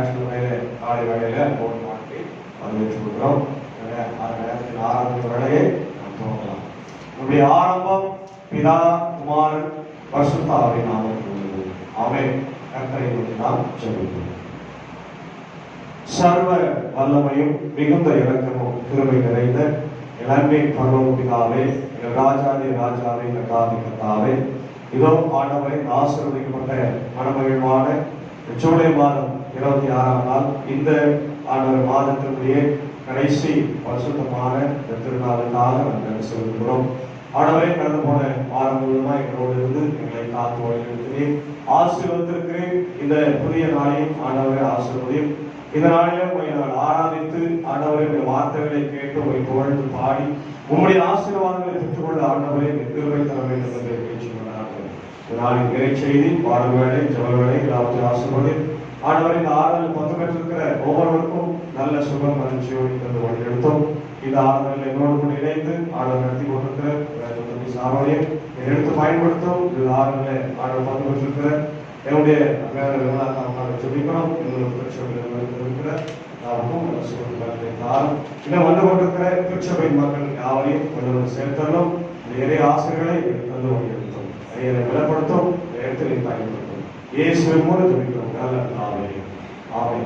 ஞாயிற்றுக்கிழமையில காலை வேளையில போன் மாற்றி வரவேற்றுக் கொள்கிறோம். நேரத்தில் ஆரம்பித்த வேலையை நாம் துவங்கலாம். நம்முடைய ஆரம்பம் பிதா குமாரன் பரிசுத்த ஆவியின் நாமத்தில் உள்ளது. ஆமென். கர்த்தரை நோக்கி நாம் ஜெபிப்போம். சர்வ வல்லமையும் மிகுந்த இரக்கமும் கிருபை நிறைந்த இளமை பரலோக பிதாவே, எங்கள் ராஜாதி ராஜாவே, கர்த்தாதி கர்த்தாவே, இதோ ஆண்டவரே, ஆசீர்வதிக்கப்பட்ட மனமகிழ்வான ஜூலை மாதம் 26ஆம் நாள் இந்த ஆண்டவர் மாதத்தினுடைய கடைசி பரிசுத்தமான இந்த திருநாளுக்காக நாங்கள் செலுத்துகிறோம். ஆண்டவரே, கடந்து போன வாரம் முழுவதுமா எங்களோடு இருந்து எங்களை காத்து வழிநடத்தினீர், ஆசீர்வதித்திருக்கிறேன். இந்த புதிய நாளையும் ஆண்டவரை ஆசீர்வதியும். இந்த நாளிலும் நாங்கள் ஆராதித்து ஆண்டவரை வார்த்தைகளை கேட்டு உங்களை புகழ்ந்து பாடி உங்களுடைய ஆசீர்வாதங்களை பெற்றுக்கொள்ள ஆண்டவரை கிருபை தர வேண்டும் என்று பேச்சுக்கொண்டார்கள். இந்த நாளின் இறை செய்தி, பாடல் வேலை, ஜெப வேலை எல்லாவற்றையும் ஆசீர்வதி. ஆண்டவரை இந்த ஆறுதல் பங்கு பெற்றிருக்கிற ஒவ்வொருவருக்கும் நல்ல சுகம் மகிழ்ச்சியோடு தந்து வழிநடத்தும். இந்த ஆறுதல் என்னோடு கூட இணைந்து ஆடல் நடத்தி கொண்டிருக்கிற சாரோடையும் எடுத்து பயன்படுத்தும். இந்த ஆறுதலை ஆடல் பங்கு பெற்றிருக்கிற என்னுடைய சொல்லிக்கிறோம். இன்னும் வந்து கொண்டிருக்கிற திருச்சபை மக்கள் யாவரையும் கொஞ்சம் சேர்த்தலும் நிறைய ஆசைகளை தந்து கொண்டிருக்கிறோம். நிறைய பலப்படுத்தும், இடத்திலே பயன்படுத்தும். இயேசுவின் மூலம் சொல்லிக்கிறோம். நல்ல ஆவை ஆவை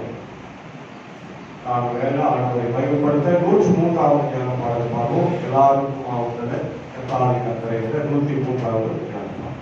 ஆண்டவரை பயன்படுத்த 103வது ஞான பாடல் பார்ப்போம். எல்லாருக்கும் மாவட்டத்தில் கர்த்தாவின் கர்த்தரை 103வது ஞான பாடல்.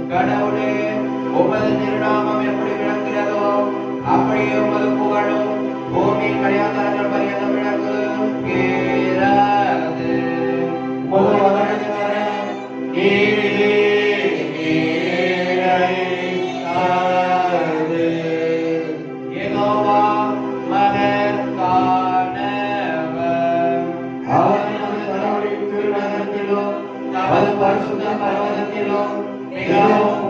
கடவுளே, உமது திருநாமம் எப்படி விளங்குகிறதோ அப்படியே உமது புகழும் பூமியின் கடையாளர்கள் பரியந்தம் விளங்குகிறது. உமது வலது கரம் நீதியே நீரையாதே. யெகோவா மகத்தானவர். அவர் நமது கடவுளின் திருநகரத்திலும் நமது பரிசுத்த பர்வதத்திலும் மிகவும்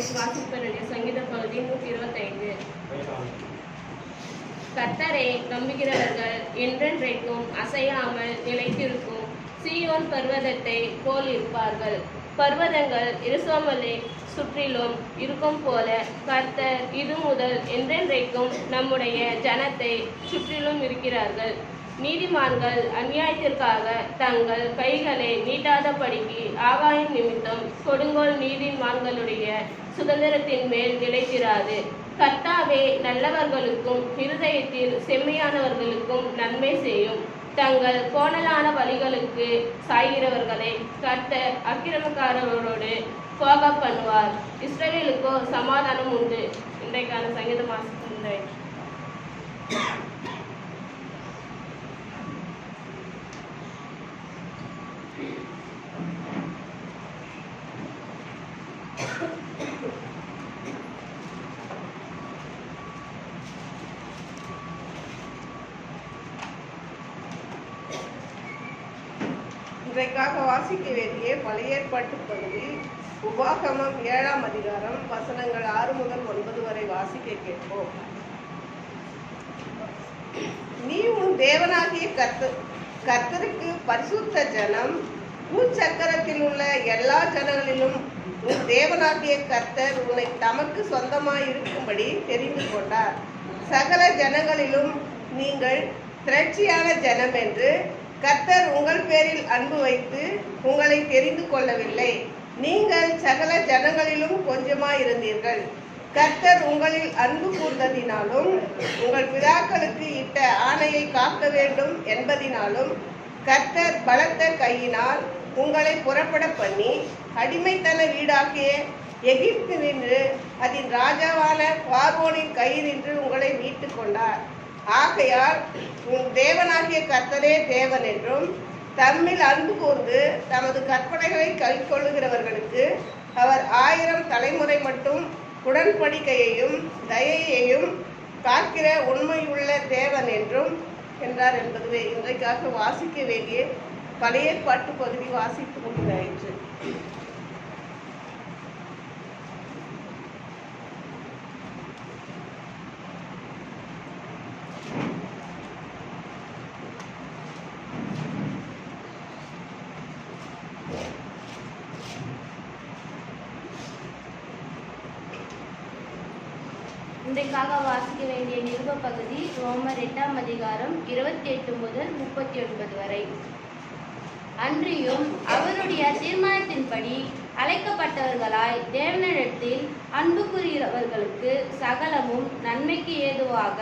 இன்றைக்கு வாசிக்க வேண்டிய சங்கீத பகுதி 125. கர்த்தரை நம்புகிறவர்கள் என்றென்றைக்கும் அசையாமல் நிலைத்திருக்கும் சீயோன் பர்வதத்தை போல் இருப்பார்கள். பர்வதங்கள் எருசலேமை சுற்றிலும் இருக்கும் போல கர்த்தர் இது முதல் என்றென்றைக்கும் நம்முடைய ஜனத்தை சுற்றிலும் இருக்கிறார்கள். நீதிமான்கள் அநியாயத்திற்காக தங்கள் கைகளை நீட்டாதபடிக்கு ஆகாயம் நிமித்தம் கொடுங்கோல் நீதிமான்களுடைய சுதந்திரத்தின் மேல் நிலைத்திராது. கர்த்தாவே நல்லவர்களுக்கும் இருதயத்தில் செம்மையானவர்களுக்கும் நன்மை செய்யும். தங்கள் கோணலான வழிகளுக்கு சாய்கிறவர்களை கர்த்தர் அக்கிரமக்காரரோடு போக பண்ணுவார். இஸ்ரவேலுக்கோ சமாதானம் உண்டு. இன்றைக்கான சங்கீத மாசம் உண்டாயிற்று. இன்றைக்காக வாசிக்க வேண்டிய பழைய ஏற்பாட்டு பகுதி உபாகமம் 7ஆம் அதிகாரம் வசனங்கள் 6 முதல் 9 வரை வாசிக்க கேட்போம். நீ உன் தேவனாகிய கர்த்தருக்கு பரிசுத்த ஜனம், பூச்சக்கரத்தில் உள்ள எல்லா ஜனங்களிலும் உன் தேவனாகிய கர்த்தர் உன்னை தமக்கு சொந்தமாய் இருக்கும்படி தெரிந்து கொண்டார். சகல ஜனங்களிலும் நீங்கள் திரட்சியான ஜனம் என்று கர்த்தர் உங்கள் பேரில் அன்பு வைத்து உங்களை தெரிந்து கொள்ளவில்லை. நீங்கள் சகல ஜனங்களிலும் கொஞ்சமாயிருந்தீர்கள். கர்த்தர் உங்களில் அன்பு கூர்ந்ததினாலும் உங்கள் பிதாக்களுக்கு இட்ட ஆணையை காக்க வேண்டும் என்பதினாலும் கர்த்தர் பலத்த கையினால் உங்களை புறப்பட பண்ணி அடிமைத்தன வீடாகிய எகிப்து நின்று அதன் ராஜாவான பார்வோனின் கையினின்று உங்களை மீட்டு கொண்டார். ஆகையால் உன் தேவனாகிய கர்த்தரே தேவன் என்றும் தம்மில் அன்பு கூர்ந்து தமது கற்பனைகளை கைக்கொள்ளுகிறவர்களுக்கு அவர் 1000 தலைமுறை மட்டும் உடன்படிக்கையையும் தயையையும் காக்கிற உண்மையுள்ள தேவன் என்றும் என்றார் என்பதுவே இன்றைக்காக வாசிக்க வேண்டிய பழைய ஏற்பாட்டு பகுதி வாசித்து முடிந்தாயிற்று. இன்றைக்காக வாசிக்க வேண்டிய நிருப பகுதி ரோமர் 8ஆம் அதிகாரம் 28 முதல் 39 வரை. அன்றியும் அவருடைய தீர்மானத்தின்படி அழைக்கப்பட்டவர்களாய் தேவனிடத்தில் அன்பு கூறுகிறவர்களுக்கு சகலமும் நன்மைக்கு ஏதுவாக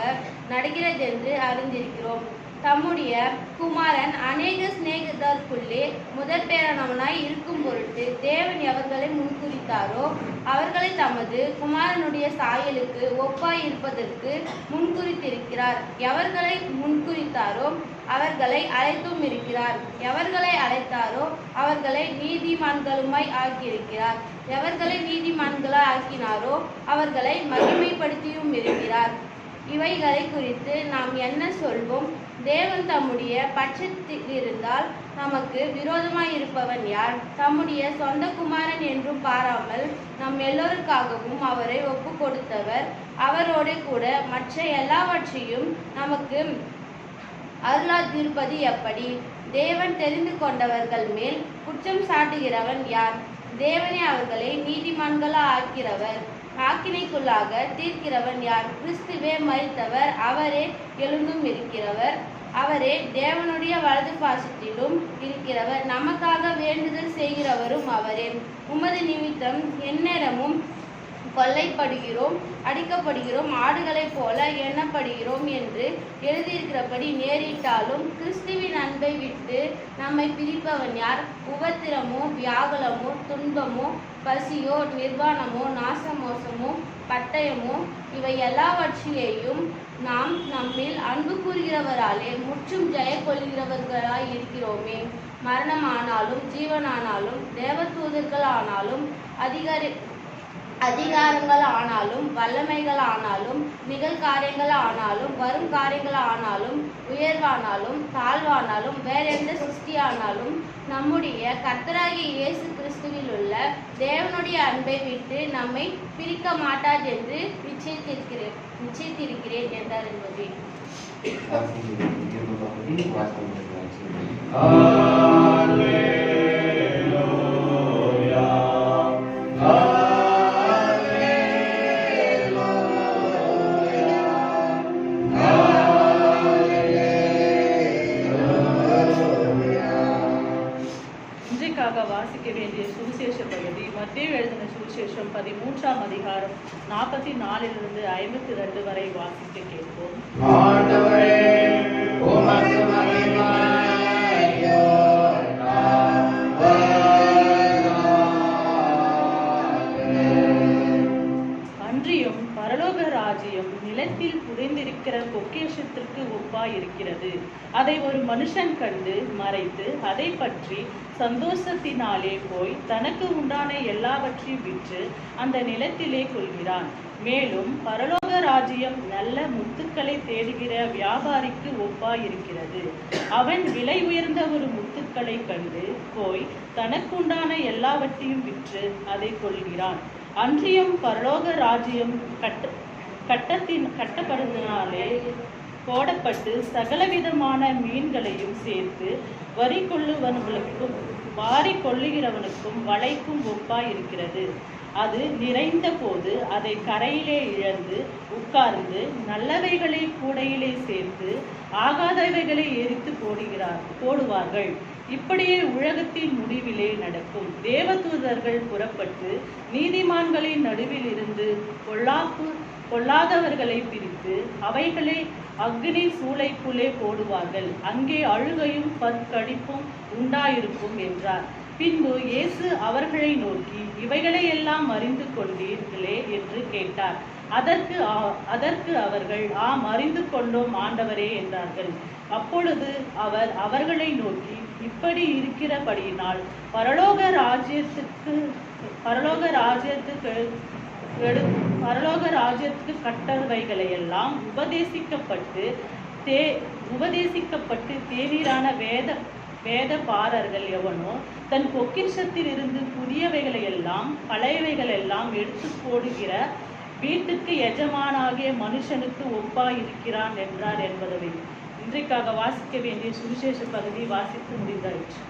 நடக்கிறதென்று அறிந்திருக்கிறோம். தம்முடைய குமாரன் அநேக சிநேகிதருக்குள்ளே முதற் பேரானவனாய் இருக்கும் பொருட்டு தேவன் எவர்களை முன்குறித்தாரோ அவர்களை தமது குமாரனுடைய சாயலுக்கு ஒப்பாய் இருப்பதற்கு முன்குறித்திருக்கிறார். எவர்களை முன்குறித்தாரோ அவர்களை அழைத்தும் இருக்கிறார். எவர்களை அழைத்தாரோ அவர்களை நீதிமான்களுமாய் ஆக்கியிருக்கிறார். எவர்களை நீதிமான்களாய் ஆக்கினாரோ அவர்களை மகிமைப்படுத்தியும் இருக்கிறார். இவைகளை குறித்து நாம் என்ன சொல்வோம்? தேவன் தம்முடைய பட்சத்தில் இருந்தால் நமக்கு விரோதமாய் இருப்பவன் யார்? தம்முடைய சொந்த குமாரன் என்றும் பாராமல் நம் எல்லோருக்காகவும் அவரை ஒப்பு கொடுத்தவர் அவரோடு கூட மற்ற எல்லாவற்றையும் நமக்கு அருளாதிருப்பது எப்படி? தேவன் தெரிந்து கொண்டவர்கள் மேல் குற்றம் சாட்டுகிறவன் யார்? தேவனே அவர்களை நீதிமான்களா ஆக்கிறவர். ஆக்கினைக்குள்ளாக தீர்க்கிறவன் யார்? கிறிஸ்துவே மரித்தவர், அவரே எழுந்தும் இருக்கிறவர், அவரே தேவனுடைய வலது பாசத்திலும் இருக்கிறவர், நமக்காக வேண்டுதல் செய்கிறவரும் அவரே. உமது நிமித்தம் எந்நேரமும் கொல்லைப்படுகிறோம், அடிக்கப்படுகிறோம், ஆடுகளைப் போல எண்ணப்படுகிறோம் என்று எழுதியிருக்கிறபடி நேரிட்டாலும் கிறிஸ்துவின் அன்பை விட்டு நம்மை பிரிப்பவன் யார்? உபத்திரமோ, வியாகுலமோ, துன்பமோ, பசியோ, நிர்வாணமோ, நாசமோசமோ, பட்டயமோ, இவை எல்லாவற்றையும் நாம் நம்மில் அன்பு கூறுகிறவராலே முற்றும் ஜெய கொள்கிறவர்களாய் இருக்கிறோமே. மரணமானாலும் ஜீவனானாலும் தேவதூதர்கள் ஆனாலும் அதிகாரங்கள் ஆனாலும் வல்லமைகள் ஆனாலும் நிகழ்காரியங்கள் ஆனாலும் வரும் காரியங்கள் ஆனாலும் உயர்வானாலும் தாழ்வானாலும் வேற எந்த சிருஷ்டியானாலும் நம்முடைய கர்த்தராகிய இயேசு கிறிஸ்துவில் உள்ள தேவனுடைய அன்பை விட்டு நம்மை பிரிக்க மாட்டாது என்று நிச்சயித்திருக்கிறேன் என்றார் என்பதே. வாசிக்க வேண்டிய சுவிசேஷ பகுதி மத்தேயு எழுதின சுவிசேஷம் 13ஆம் அதிகாரம் 44 52 வரை வாசிக்க கேட்போம். அன்றியும் பரலோக ராஜ்யம் நிலத்தில் புதைந்திருக்கிற பொக்கிஷத்திற்கு ஒப்பாயிருக்கிறது. அதை ஒரு மனுஷன் கண்டு மறைத்து அதை பற்றி சந்தோஷத்தினாலே போய் தனக்கு உண்டான எல்லாவற்றையும் விற்று அந்த நிலத்திலே கொள்கிறான். மேலும் பரலோக ராஜ்யம் நல்ல முத்துக்களை தேடுகிற வியாபாரிக்கு ஒப்பாயிருக்கிறது. அவன் விலை உயர்ந்த ஒரு முத்துக்களை கண்டு போய் தனக்குண்டான எல்லாவற்றையும் விற்று அதை கொள்கிறான். அன்றியும் பரலோக ராஜ்யம் கட்டப்படுவதனாலே போடப்பட்டு சகலவிதமான மீன்களையும் சேர்த்து வாரி கொள்ளுகிறவனுக்கும் வலைக்கும் ஒப்பாயிருக்கிறது. அது நிறைந்த போது அதை கரையிலே இழந்து உட்கார்ந்து நல்லவைகளை கூடையிலே சேர்த்து ஆகாதவைகளை எரித்து போடுவார்கள். இப்படியே உலகத்தின் முடிவிலே நடக்கும். தேவதூதர்கள் புறப்பட்டு நீதிமான்களின் நடுவில் இருந்து பொல்லாதவர்களை பிரித்து அவைகளை அக்னி சூளைக்குள்ளே போடுவார்கள். அங்கே அழுகையும் பற்கடிப்பும் உண்டாயிருக்கும் என்றார். பின்பு இயேசு அவர்களை நோக்கி, இவைகளை எல்லாம் அறிந்து கொண்டீர்களே என்று கேட்டார். அதற்கு அவர்கள், ஆம், அறிந்து கொண்டோம் ஆண்டவரே என்றார்கள். அப்பொழுது அவர் அவர்களை நோக்கி, இப்படி இருக்கிறபடியினால் பரலோக ராஜ்யத்துக்கு கட்டவைகளையெல்லாம் உபதேசிக்கப்பட்டு தேநீரான வேத பாரர்கள் எவனோ தன் பொக்கிஷத்தில் இருந்து புதியவைகளை எல்லாம் பழையவைகள் எல்லாம் எடுத்து போடுகிற வீட்டுக்கு எஜமானாகிய மனுஷனுக்கு ஒப்பாயிருக்கிறான் என்றார் என்பதை இன்றைக்காக வாசிக்க வேண்டிய சுவிசேஷ பகுதி வாசித்து முடிந்தாயிற்று.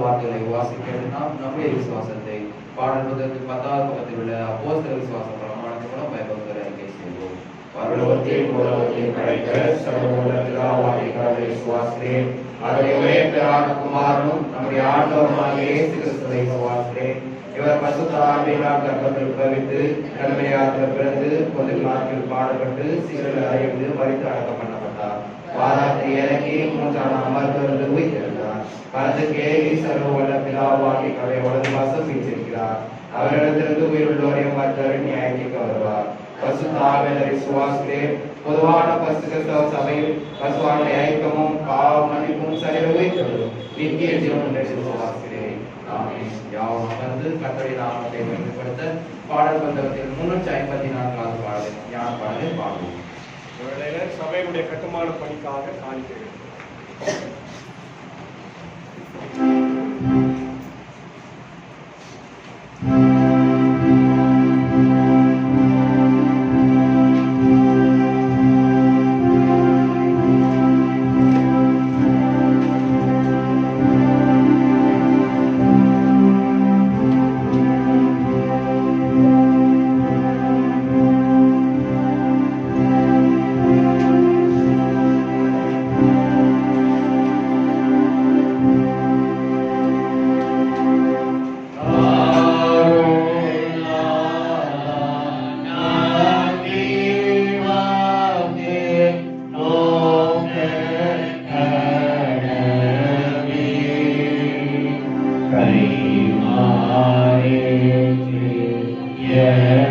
வார்த்தைகளை வாசிக்க நாம் நம்முடைய விசுவாசத்தை பாடல் புத்தகத்தில் 10வது பக்கத்தில் உள்ள அப்போஸ்தலர் விசுவாச பிரமாணத்தை கூட பயபக்தர் அறிக்கை செய்வோம். பரலோகத்தில் உலகத்தில் படைத்த சர்வ பிதாவாகிய கடவுளை விசுவாசிக்கிறேன். அவருடைய ஒரே பேரான குமாரனும் நம்முடைய ஆண்டவருமாகிய இயேசு கிறிஸ்துவை விசுவாசிக்கிறேன். இவர் பரிசுத்த ஆவியினால் கர்ப்பத்தில் உட்பவித்து கன்னிமையாத்தில் பிறந்து பொது நாட்கள் பாடுபட்டு சிலுவையில் அறைந்து மரித்து அடக்கம் பண்ணப்பட்டார். வாராத்தை இறங்கி 3ஆம் நாள் அமர்ந்திருந்து உயிர்த்தெழுந்தார். பரத்துக்கு சர்வ வல்ல பிதாவாகிய கடவுளை வலது வாசம் வீற்றிருக்கிறார். அவரிடத்திலிருந்து உயிருள்ளோரையும் மற்றவரை நியாயத்திற்கு வருவார். பரிசுத்த ஆவியானவரை விசுவாசிக்கிறேன். பொதுவான பரிசுத்த சபையில் பரிசுத்த ஐக்கியமும் பாவ மன்னிப்பும் சரீர உயிர்த்தெழுதலும் நித்திய ஜீவனும் விசுவாசிக்கிறேன். ஆமென். யாவும் அமர்ந்து கர்த்தருடைய நாமத்தை மகிமைப்படுத்த பாடல் புத்தகத்தில் 354வது பாடல் ஞான பாடலை பாடுவோம். சபையுடைய கட்டுமான பணிக்காக காணிக்கிறேன். Yeah.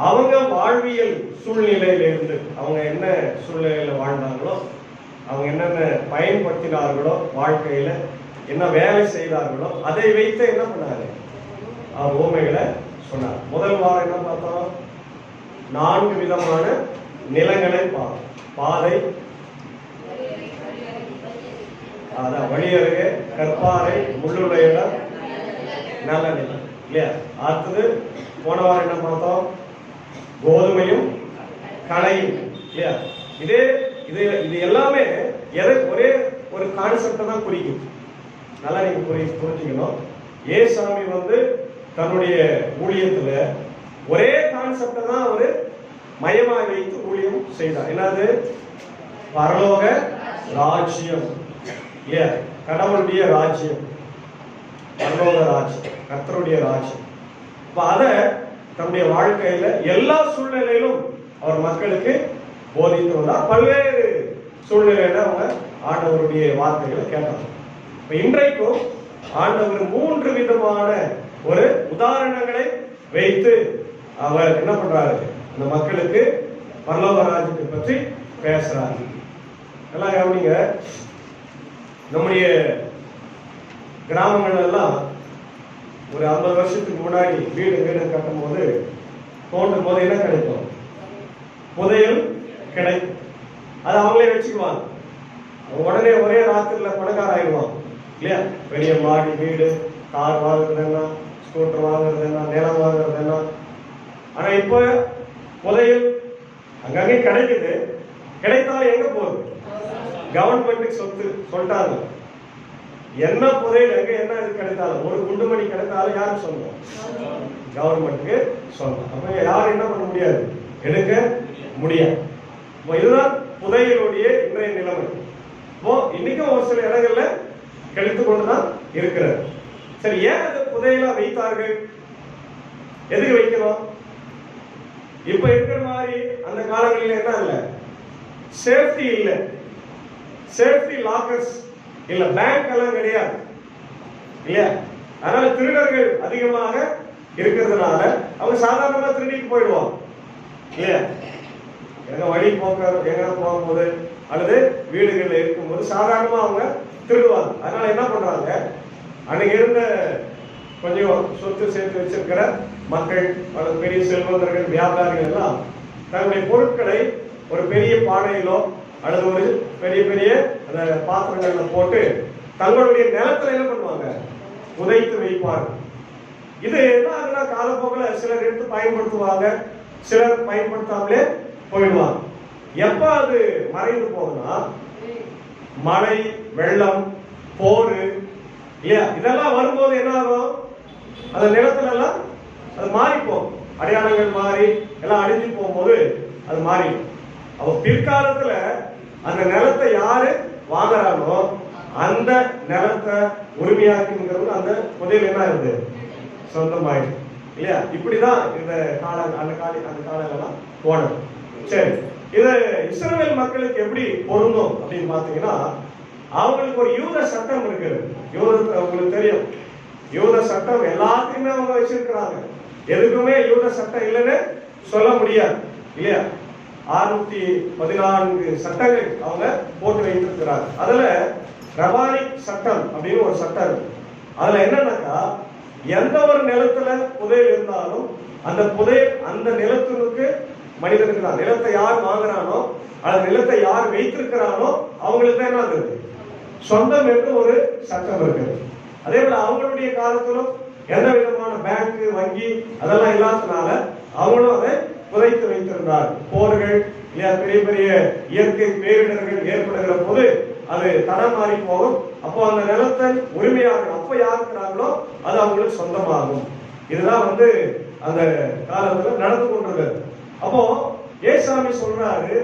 அவங்க வாழ்வியல் சூழ்நிலையில இருந்து அவங்க என்ன சூழ்நிலையில வாழ்ந்தாங்களோ, அவங்க என்னென்ன பயன்படுத்தினார்களோ, வாழ்க்கையில என்ன வேலை செய்தார்களோ, அதை வைத்து என்ன பண்ணாரு, அவர் உவமைகளை சொன்னார். முதல் வாரம் என்ன பார்த்தோம்? 4 விதமான நிலங்களை பார்த்தோம். பாதை, அதான் வழி அருகே, கற்பாறை, முள்ளுள்ள இடம், நல்ல நிலம் இல்லையா? அடுத்தது போன வாரம் என்ன பார்த்தோம்? கோதுமையும் களையும் இல்லையா? இது எல்லாமே ஒரே ஒரு கான்செப்டை தான் குறிக்கும். நல்லா நீங்க புரிஞ்சுக்கணும். ஏசாமி தன்னுடைய ஊழியத்துல ஒரே கான்செப்டை தான் ஒரு மையமாக வைத்து ஊழியம் செய்தார். என்னது? பரலோக ராஜ்யம் இல்லையா? கடவுளுடைய ராஜ்யம், பரலோக ராஜ்யம், கர்த்தருடைய ராஜ்யம். இப்ப அத தன்னுடைய வாழ்க்கையில எல்லா சூழ்நிலையிலும் அவர் மக்களுக்கு போதித்து வந்தார். பல்வேறு சூழ்நிலையில அவங்க ஆண்டவருடைய வார்த்தைகளை கேட்டாங்க. இப்ப இன்றைக்கும் ஆண்டவர் 3 விதமான ஒரு உதாரணங்களை வைத்து அவர் என்ன பண்றாரு, அந்த மக்களுக்கு பரலோக ராஜ்யத்தை பற்றி பேசுறாரு. எல்லாம் கவனிங்க. நம்முடைய கிராமங்கள் எல்லாம் ஒரு 50 வருஷத்துக்கு முன்னாடி வீடு கட்டும் போது, தோண்டும் போது என்ன கிடைக்கும்? புதையல் கிடைக்கும். அது அவங்களே வச்சுக்குவாங்க. உடனே ஒரே ராத்திரில பணக்கார ஆயிடுவாங்க இல்லையா? பெரிய மாடி வீடு, கார் வாங்குறது என்ன, ஸ்கூட்டர் வாங்குறது என்ன, நிலம் வாங்குறது என்ன. ஆனா இப்ப புதையல் அங்கங்கே கிடைக்குது. கிடைத்தாலும் எங்க போகுது? கவர்மெண்ட்டுக்கு சொத்து சொல்லிட்டாங்க. என்ன புதையல் எங்க என்ன இது கிடைத்தாலும், ஒரு குண்டுமணி கிடைத்தாலும் யாருக்கு சொந்தம்? கவர்மெண்ட்டுக்கு சொந்தம். அப்ப யாரும் என்ன பண்ண முடியாது, எடுக்க முடியாது. இதுதான் புதையலுடைய இன்றைய நிலைமை. இப்போ இன்னைக்கும் ஒரு சில இடங்கள்ல கிடைத்து கொண்டுதான் இருக்கிறது. சரி, ஏன் அது புதையலா வைத்தார்கள்? எதுக்கு வைக்கணும்? இப்ப இருக்கிற மாதிரி அந்த காலங்களில் என்ன இல்ல, சேஃப்டி இல்ல, சேஃப்டி லாக்கர்ஸ் இல்ல, பேங்க் எல்லாம் கிடையாது இல்லையா? அதனால திருடர்கள் அதிகமாக இருக்கிறதுனால அவங்க சாதாரணமா திருடிட்டு போயிடுவாங்க இல்லையா? எங்க வழி எங்க போகும்போது அல்லது வீடுகள்ல இருக்கும்போது சாதாரணமா அவங்க திருடுவாங்க. அதனால என்ன பண்றாங்க, அன்னைக்கு இருந்த கொஞ்சம் சொத்து சேர்த்து வச்சிருக்கிற மக்கள் அல்லது பெரிய செல்வந்தர்கள், வியாபாரிகள் எல்லாம் தங்களுடைய பொருட்களை ஒரு பெரிய பானையிலோ அல்லது ஒரு பெரிய பெரிய அந்த பாத்திரங்கள்ல போட்டு தங்களுடைய நிலத்துல என்ன பண்ணுவாங்க, புதைத்து வைப்பார்கள். இது என்ன ஆகுதுன்னா, காலப்போக்கில் சிலர் எடுத்து பயன்படுத்துவாங்க, சிலர் பயன்படுத்தாமலே போயிடுவாங்க. எப்ப அது மறைந்து போகுதுன்னா, மழை, வெள்ளம், போர் இல்லையா, இதெல்லாம் வரும்போது என்ன ஆகும், அந்த நிலத்துல எல்லாம் அது மாறி போகும். அடையாளங்கள் மாறி எல்லாம் அழிஞ்சு போகும்போது அது மாறிடும். அப்ப பிற்காலத்துல அந்த நிலத்தை யாரு வாங்குறாங்களோ அந்த நிலத்தை உரிமையாக்குங்கிறது அந்த புதையல் என்ன ஆகுது, சொந்தமாயிடுது இல்லையா? இப்படிதான் இந்த அந்த காலம் போனது. சரி, இது இஸ்ரவேல் மக்களுக்கு எப்படி பொருந்தும் அப்படின்னு பாத்தீங்கன்னா, அவங்களுக்கு ஒரு யூத சட்டம் இருக்குது. உங்களுக்கு தெரியும், யூத சட்டம் எல்லாத்தையுமே அவங்க வச்சிருக்கிறாங்க. எதுக்குமே யூத சட்டம் இல்லைன்னு சொல்ல முடியாது இல்லையா? 614 சட்டங்கள் அவங்க போட்டு வைத்திருக்கிறாங்க. அதுல ரபானிக் சட்டம் அப்படின்னு ஒரு சட்டம் இருக்கு. அதுல என்னன்னாக்கா, எந்த ஒரு நிலத்துல புதையல் இருந்தாலும் அந்த புதையல் அந்த நிலத்திற்கு மனிதனுக்கு தான். நிலத்தை யார் வாங்குறானோ அந்த நிலத்தை யார் வைத்திருக்கிறானோ அவங்களுக்கு தான் என்ன ஆகுது, சொந்தம் என்று ஒரு சட்டம் இருக்குது. அதே போல அவங்களுடைய காலத்திலும் எந்த விதமான பேங்க், வங்கி அதெல்லாம் இல்லாததுனால அவங்களும் அதை புதைத்து வைத்திருந்தார். போர்கள் இல்லையா, பெரிய பெரிய இயற்கை பேரிடர்கள் ஏற்படுகிற போது அது தடம் மாறி போகும். அப்போ அந்த நிலத்தை உரிமையாக அப்ப யாருக்கிறாங்களோ அது அவங்களுக்கு சொந்தமாகும். இதுதான் அந்த காலத்துல நடந்து கொண்டிருக்கிறது. அப்போ ஏசாமி சொல்றாரு,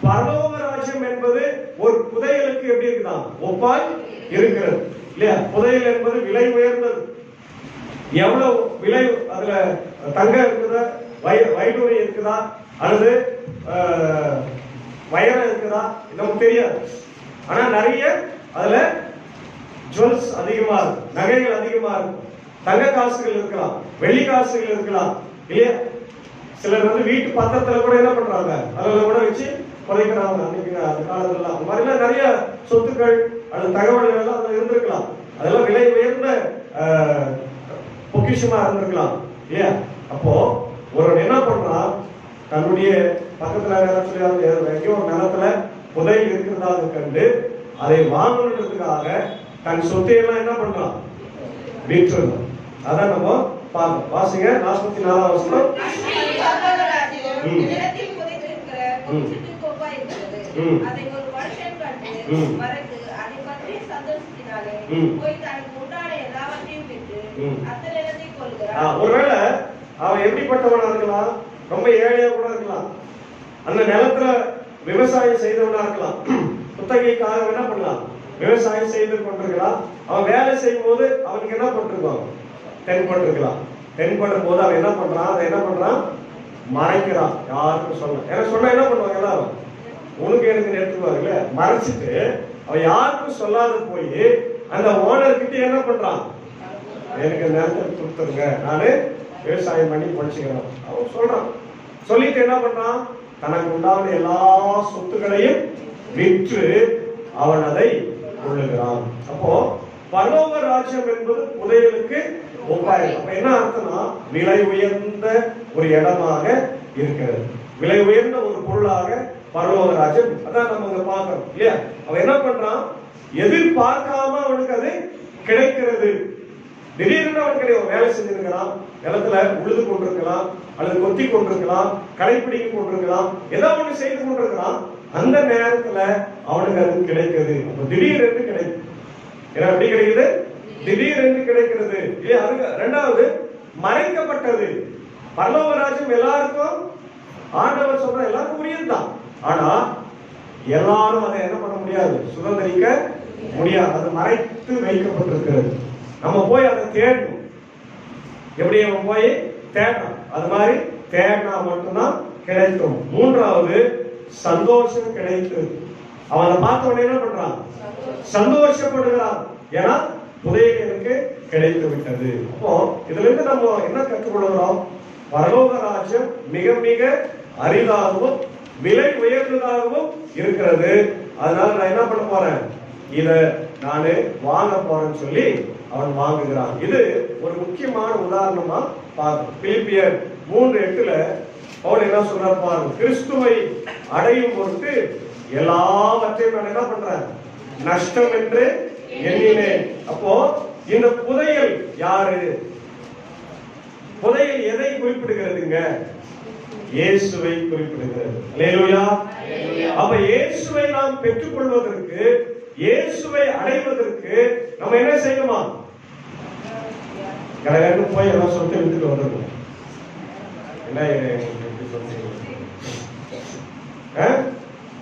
பரலோக ராஜ்யம் என்பது ஒரு புதையலுக்கு எப்படி இருக்குதான், ஒப்பாய் இருக்கிறது இல்லையா? புதையல் என்பது விலை உயர்ந்தது. எவ்வளவு விலை, அதுல தங்கம் இருக்குதா, வைடூரியம் இருக்குதா, அல்லது வைரம் இருக்குதா, நமக்கு தெரியாது. ஆனா நிறைய அதுல ஜுவல்ஸ் அதிகமா இருக்கும், நகைகள் அதிகமா இருக்கும், தங்க காசுகள் இருக்கலாம், வெள்ளி காசுகள் இருக்கலாம் இல்லையா? சிலர் வந்து வீட்டு பத்திரத்துல கூட என்ன பண்றாங்க, அதில் கூட வச்சு புதைக்கிறாங்க. அன்னைக்கு அந்த காலத்துல அந்த மாதிரிலாம் நிறைய சொத்துக்கள் அல்லது தகவல்கள் எல்லாம் அதுல இருந்திருக்கலாம். அதெல்லாம் விலை உயர்ந்த பொக்கிஷமா இருந்திருக்கலாம் இல்லையா? அப்போ ஒருவன் என்ன பண்றான், தன்னுடைய பக்கத்துல எங்கேயோ ஒரு நிலத்துல புதையல் இருக்கிறதாக கண்டு அதை வாங்கணுன்றதுக்காக தன் சொத்தையெல்லாம் என்ன பண்றான், விற்றுறான். அதான் நம்ம பார்க்கணும். வாசிங்க 44ஆம் வசனம். நிலத்தில் புதைத்திருக்கிற பொக்கிஷத்திற்கு ஒப்பாய் இருக்கிறது. அதை ஒரு மனுஷன் கண்டு மறைத்து அதை பற்றி சந்தோஷத்தினாலே போய் தனக்கு உண்டான எல்லாவற்றையும் விற்று அந்த நிலத்தை கொள்கிறான். ஒருவேளை அவன் எப்படிப்பட்டவனா இருக்கலாம், ரொம்ப ஏழையா கூட இருக்கலாம், அந்த நிலத்துல விவசாயம் செய்தவனா இருக்கலாம், குத்தகைக்காக என்ன பண்ணலாம், விவசாயம் செய்து கொண்டிருக்கலாம். அவன் வேலை செய்யும் போது அவனுக்கு என்ன பண்ணிருக்கான், தென்பட்டிருக்கலாம். தென்படும் போது அவன் என்ன பண்றான், அதை என்ன பண்றான், மறைக்கிறான். யாருக்கும் சொல்ல, எனக்கு சொன்னா என்ன பண்ணுவாங்க எல்லாரும், உனக்கு எனக்கு எடுத்துக்குவாங்கல்ல, மறைச்சிட்டு அவன் யாருக்கும் சொல்லாத போய் அந்த ஓனர் கிட்ட என்ன பண்றான், எனக்கு நேரத்தை கொடுத்துருங்க, நானு விவசாயம் பண்ணி படிச்சுக்கிறேன் அவன் சொல்றான். சொல்லிட்டு என்ன பண்றான், தனக்கு உண்டான எல்லா சொத்துக்களையும் விற்று அவன் அதை கொள்ளுகிறான். அப்போ பரலோக ராஜ்யம் என்பது புதையலுக்கு ஒப்பாயிரம். அப்ப என்ன அர்த்தம்னா, விலை உயர்ந்த ஒரு இடமாக இருக்கிறது, விலை உயர்ந்த ஒரு பொருளாக பரலோக ராஜ்யம். அதான் நம்ம இங்க பார்க்கிறோம் இல்லையா? அவன் என்ன பண்றான், எதிர்பார்க்காம அவனுக்கு அது கிடைக்கிறது. திடீர்னு அவன் கிடையாது, வேலை செஞ்சிருக்கலாம், நிலத்துல உழுது கொண்டிருக்கலாம், அல்லது கொத்தி கொண்டிருக்கலாம், கடைப்பிடிக்க கொண்டிருக்கலாம், ஏதாவது ஒண்ணு செய்து கொண்டிருக்கலாம். அந்த நேரத்துல அவனுக்கு அது கிடைக்கிறது. திடீர் என்று கிடைக்கும். ஏன்னா எப்படி கிடைக்குது, திடீர் என்று கிடைக்கிறது இல்லையா? அதுக்கு ரெண்டாவது மறைக்கப்பட்டது. பரலோக ராஜ்யம் எல்லாருக்கும் ஆண்டவர் சொல்ற எல்லாருக்கும் உரியதுதான். ஆனா எல்லாரும் அதை என்ன பண்ண முடியாது, சுதந்திரிக்க முடியாது. அது மறைத்து வைக்கப்பட்டிருக்கிறது. நம்ம போய் அதை தேடணும். எப்படி நம்ம போய் தேடணும், அது மாதிரி தேடினா மட்டும்தான் கிடைக்கும். மூன்றாவது சந்தோஷம் கிடைத்தது. அவன் அதை பார்த்த உடனே என்ன பண்றான், சந்தோஷப்படுகிறான். ஏன்னா புதையல் எனக்கு கிடைத்து விட்டது. அப்போ இதுல இருந்து நம்ம என்ன கற்றுக்கொள்கிறோம், பரலோக ராஜ்யம் மிக மிக அரிதாகவும் விலை உயர்ந்ததாகவும் இருக்கிறது. அதனால நான் என்ன பண்ண போறேன், இத நானு வாங்க போறேன்னு சொல்லி அவன் வாங்குகிறான். இது ஒரு முக்கியமான உதாரணமா பார்க்கணும். பிலிப்பியர் 3:8 பவுல் என்ன சொல்றார் பாருங்க, கிறிஸ்துவை அடையும் பொருட்டு எல்லாவற்றையும் நான் என்ன பண்றேன், நஷ்டம் என்று எண்ணினேன். அப்போ இந்த புதையல் யாரு, புதையல் எதை குறிப்பிடுகிறதுங்க, இயேசுவை குறிப்பிடுகிறது. அல்லேலூயா. அப்ப இயேசுவை நாம் பெற்றுக் கொள்வதற்கு, இயேசுவை அடைவதற்கு நம்ம என்ன செய்யணுமா, கடற்கரை போய் எல்லாம் சொத்தை விட்டுட்டு வந்துடணும். என்ன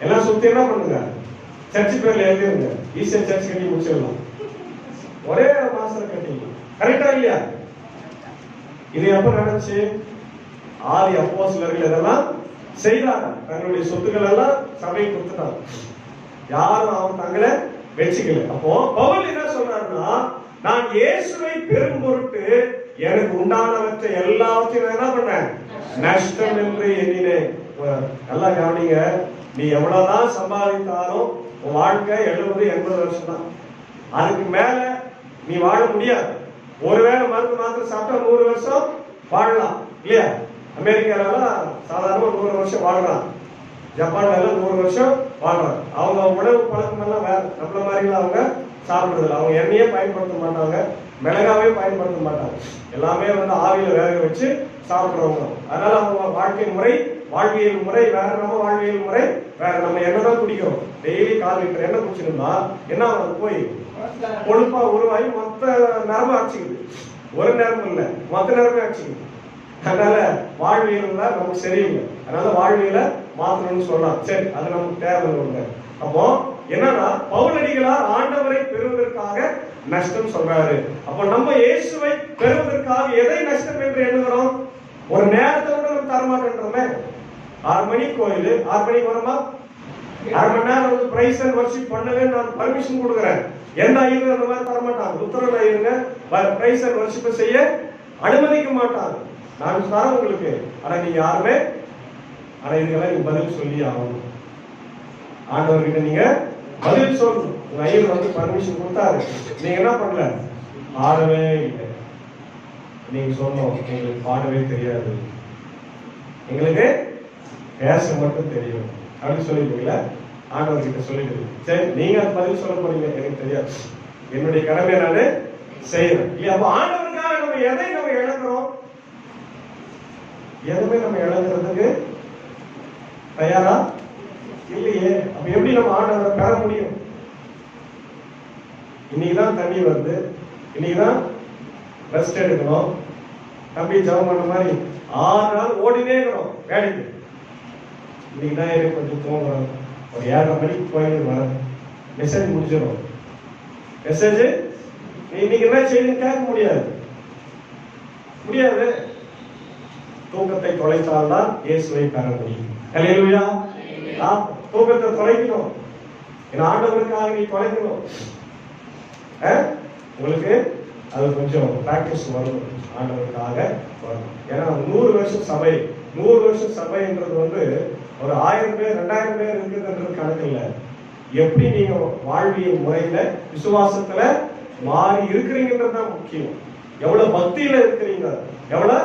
எல்லாம் சொத்து என்ன பண்ணுங்க, சர்ச்சு பேர்ல எழுதிருங்க, ஈஸ்டர் சர்ச் கட்டி முடிச்சிடலாம், ஒரே மாசம் கட்டிடலாம். கரெக்டா இல்லையா? இது எப்ப நடந்துச்சு, ஆதி அப்போஸ்தலர்கள் இதெல்லாம் செய்தாங்க. தங்களுடைய சொத்துக்கள் எல்லாம் சபை கொடுத்துட்டாங்க, யாரும் அவன் தங்களை வெச்சுக்கல. அப்போ பவுல் என்ன சொல்றாருன்னா, நான் இயேசுவை பெரும் பொருட்டு எனக்கு உண்டானவற்றை எல்லாவற்றையும் என்ன பண்ணேன், நஷ்டம் என்று எண்ணினேன். நல்லா கவனிங்க, நீ எவ்வளவுதான் சம்பாதித்தாலும் உன் வாழ்க்கை 70-80 வருஷம் தான். அதுக்கு மேல நீ வாழ முடியாது. ஒருவேளை மருந்து மாத்திரம் சாப்பிட்டா 100 வருஷம் வாழலாம் இல்லையா? அமெரிக்கால சாதாரண 100 வருஷம் வாழ்றான், ஜப்பான்ல 100 வருஷம் வாழ்றாங்க. அவங்க உணவு பழக்கம் எல்லாம் வேற, நம்மள மாதிரி அவங்க சாப்பிடுறதில்ல. அவங்க எண்ணெயே பயன்படுத்த மாட்டாங்க, மிளகாவே பயன்படுத்த மாட்டாங்க, எல்லாமே வந்து ஆவியில வேக வச்சு சாப்பிடுறவங்க. அதனால அவங்க வாழ்க்கை முறை, வாழ்வியல் முறை வேற, நம்ம வாழ்வியல் முறை வேற. நம்ம எண்ணெய் தான் குடிக்கிறோம், டெய்லி 4 லிட்டர் எண்ணெய் குடிச்சிருந்தா என்ன ஆகுது, போய் கொழுப்பா உருவாகி மொத்த நரம்பு அடிச்சுக்குது. ஒரு நரம்பு இல்லை, மொத்த நரம்பு அடிச்சுக்குது. அதனால வாழ்வியல் நமக்கு சரியில்லை. அதனால வாழ்வியல மாத்தணும்னு சொல்றான். சரி, அது நமக்கு தேவை. அப்போ என்னன்னா, பவுலடிகளார் ஆண்டவரை பெறுவதற்காக நஷ்டம் சொல்றாரு. அப்போ நம்ம இயேசுவை பெறுவதற்காக எதை நஷ்டம் என்று எண்ணுகிறோம், ஒரு நேரத்தோட நம்ம தரமாட்டோமே. 6 மணி கோயில், 6 மணிக்கு வரமா, 1/2 மணி நேரம் வந்து பிரைஸ் அண்ட் வர்ஷிப் பண்ணவே நான் பர்மிஷன் கொடுக்குறேன். எந்த ஐயரும் அந்த மாதிரி தரமாட்டாங்க. உத்தரவு ஐயருங்க பிரைஸ் அண்ட் வர்ஷிப் செய்ய அனுமதிக்க மாட்டாங்க. நான் தரேன் உங்களுக்கு. ஆனா நீங்க யாருமே ஆனா இதுக்கெல்லாம் நீங்க பதில் சொல்லி ஆகணும். ஆண்டவர்கிட்ட நீங்க பதில் சொல்லணும். உங்க ஐயர் வந்து பர்மிஷன் கொடுத்தாரு, நீங்க என்ன பண்ணல? ஆடவே இல்லை. நீங்க சொன்னோம் எங்களுக்கு பாடவே தெரியாது, எங்களுக்கு பேச மட்டும் தெரியும் அப்படின்னு சொல்லிருக்கீங்களா? ஆண்டவர்கிட்ட சொல்லிட்டு சரி நீங்க அது பதில் சொல்ல போறீங்க, எனக்கு தெரியாது, என்னுடைய கடமை நானு செய்யறேன் இல்லையா? அப்ப ஆண்டவருக்காக நம்ம எதை நம்ம இழக்கிறோம்? எதுவுமே நம்ம இழக்கிறதுக்கு தயாரா இல்லையே. அப்ப எப்படி நம்ம ஆண்டவரை பெற முடியும்? இன்னைக்குதான் தண்ணி வருது, இன்னைக்குதான் ரெஸ்ட் எடுக்கணும். தம்பி ஜெபம் பண்ண மாதிரி 6 நாள் ஓடினே இருக்கிறோம் வேலைக்கு. இன்னைக்கு தான் எனக்கு கொஞ்சம் தூங்குறோம், ஒரு 7:30 மணிக்கு கோயிலுக்கு வரேன், மெசேஜ் முடிச்சிடும். மெசேஜ் இன்னைக்கு என்ன செய்யுன்னு கேட்க முடியாது. தூக்கத்தை தொலைத்தால்தான் இயேசுவை பெற முடியும். அல்லேலூயா. தூக்கத்தை தொலைக்கணும், என் ஆண்டவருக்காக நீ தொலைக்கணும். உங்களுக்கு அது கொஞ்சம் பிராக்டிஸ் வரும், ஆண்டவருக்காக வரும். ஏன்னா 100 வருஷம் சபை, 100 வருஷம் சபைன்றது வந்து ஒரு 1000 பேர் 2000 பேர் இருக்குதுன்றது கணக்கு இல்லை. எப்படி நீங்க வாழ்வியல் முறையில விசுவாசத்துல மாறி இருக்கிறீங்கன்றது தான் முக்கியம். எவ்வளவு பக்தியில இருக்கிறீங்க, எவ்வளவு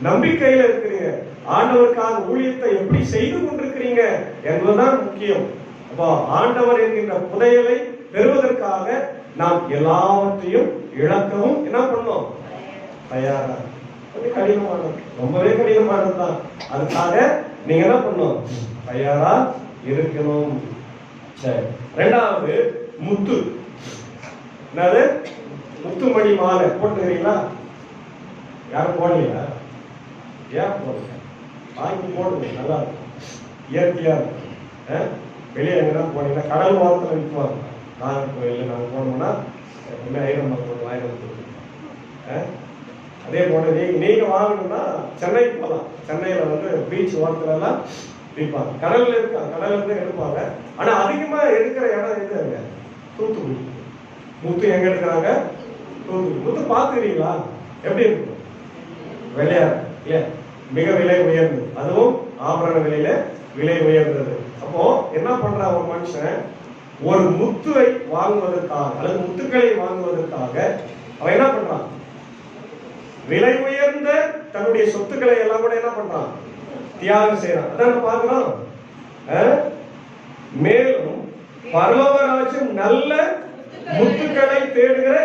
நம்பிக்கையில இருக்கிறீங்க, ஆண்டவருக்காக ஊழியத்தை எப்படி செய்து கொண்டிருக்கிறீங்க என்பதுதான் முக்கியம். அப்போ ஆண்டவர் என்கின்ற புதையலை பெறுவதற்காக நாம் எல்லாவற்றையும் இழக்கவும் என்ன பண்ணோம்? தயாரா. கொஞ்சம் கடினமானது, ரொம்பவே கடினமானது தான். அதுக்காக நீங்க என்ன பண்ணணும்? தயாரா இருக்கணும். சரி, 2வது முத்து. என்னது? முத்துமணி மாலை போட்டுக்கிறீங்களா? யாரும் போடலையா? ஏன் போடுங்க? வாங்கி போடுங்க, நல்லா இருக்கும், இயற்கையா இருக்கும். வெளியே எங்கன்னா போனீங்கன்னா கடல் ஓரத்தில் விற்பாங்க. நாகர்கோயில் நாங்கள் போனோம்னா எப்பவுமே ஐரம் கொடுக்கும். அதே போல நீங்க வாங்கணும்னா சென்னைக்கு போகலாம். சென்னையில வந்து பீச் ஓரத்துல எல்லாம் விற்பாங்க. கடல்ல இருக்காங்க, கடல்ல இருந்து எடுப்பாங்க. ஆனா அதிகமா எடுக்கிற இடம் எது? தூத்துக்குடி. முத்து எங்க எடுக்கிறாங்க? தூத்துக்குடி. முத்து பாத்துக்கிறீங்களா? எப்படி இருக்கும்? விலையா இல்ல, மிக விலை உயர்ந்தது, அதுவும் ஆபரண விலையில விலை உயர்ந்தது. அப்போ என்ன பண்ற ஒரு மனுஷன் ஒரு முத்துவை வாங்குவதற்காக அல்லது முத்துக்களை வாங்குவதற்காக அவன் என்ன பண்றான்? விலை உயர்ந்த தன்னுடைய சொத்துக்களை எல்லாம் கூட என்ன பண்றான்? தியாகம் செய்யறான். அதான் பார்க்கிறோம். மேலும் பரலோக ராஜ்யம் நல்ல முத்துக்களை தேடுகிற,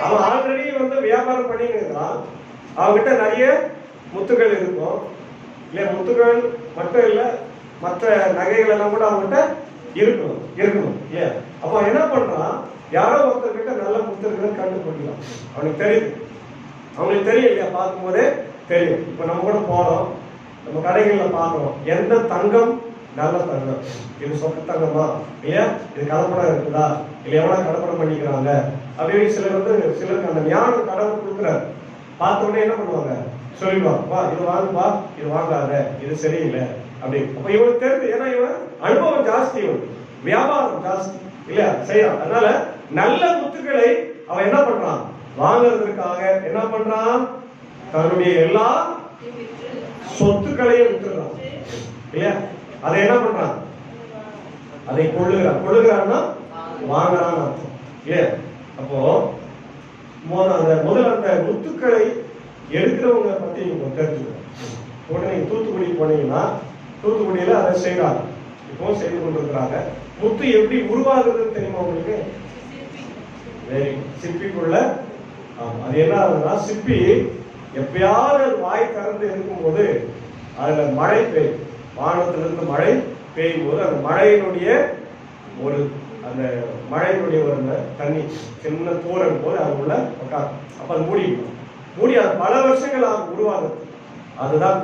அவன் ஆல்ரெடி வந்து வியாபாரம் பண்ணிட்டு இருக்கான். அவன்கிட்ட நிறைய முத்துக்கள் இருக்கும் இல்லையா? முத்துக்கள் மட்டும் இல்ல, மற்ற நகைகள் எல்லாம் கூட அவன்கிட்ட இருக்கணும் இல்லையா? அப்ப என்ன பண்றான்? யாரோ ஒருத்தர்கிட்ட நல்ல முத்து இருக்குன்னு கண்டுபிடிக்கலாம். அவனுக்கு தெரியுது, அவங்களுக்கு தெரியும் இல்லையா? பார்க்கும் போதே தெரியும். இப்ப நம்ம கூட போறோம், நம்ம கடைகள்ல பாக்குறோம், எந்த தங்கம் நல்ல தங்கம், இது சொக்க தங்கமா இல்லையா, இது கலப்படம் இருக்குதா இல்ல, எவ்வளவு கலப்படம் பண்ணிக்கிறாங்க அப்படின்னு சிலர் வந்து சிலருக்கு அந்த ஞானம் கடவுள் கொடுக்குறாரு. பார்த்த உடனே என்ன பண்ணுவாங்க? சொல்லிடுவாங்க, வா இது வாங்குப்பா, இது வாங்காத, இது சரியில்லை அப்படி. அப்ப இவனுக்கு தெரியுது, ஏன்னா இவன் அனுபவம் ஜாஸ்தி, இவன் வியாபாரம் ஜாஸ்தி இல்லையா செய்யறான். அதனால நல்ல முத்துக்களை அவன் என்ன பண்றான்? வாங்குறதுக்காக என்ன பண்றான்? தன்னுடைய எல்லா சொத்துக்களையும் விட்டுறான் இல்லையா? அதை என்ன பண்றான்? அதை கொள்ளுகிறான்னா வாங்குறான்னு அர்த்தம் இல்லையா? அப்போ முதல்ல அந்த முத்துக்களை எடுக்கிறவங்க பத்தி நீங்க தெரிஞ்சுக்கணும். உடனே நீங்க தூத்துக்குடி போனீங்கன்னா தூத்துக்குடியில அதை செய்யறாங்க, இப்போ செய்து கொண்டிருக்கிறாங்க. முத்து எப்படி உருவாகுதுன்னு தெரியுமா உங்களுக்கு? சிப்பிக்குள்ள அது என்ன ஆகுதுன்னா, சிப்பி எப்பயாவது வாய் திறந்து இருக்கும்போது அதுல மழை பெய்யும், வானத்திலிருந்து மழை பெய்யும் போது அந்த மழையினுடைய ஒரு தண்ணி சின்ன தூரம் போது அது உள்ள உட்காரும். அப்ப அது மூடி அது பல வருஷங்கள் உருவாகுது. அதுதான்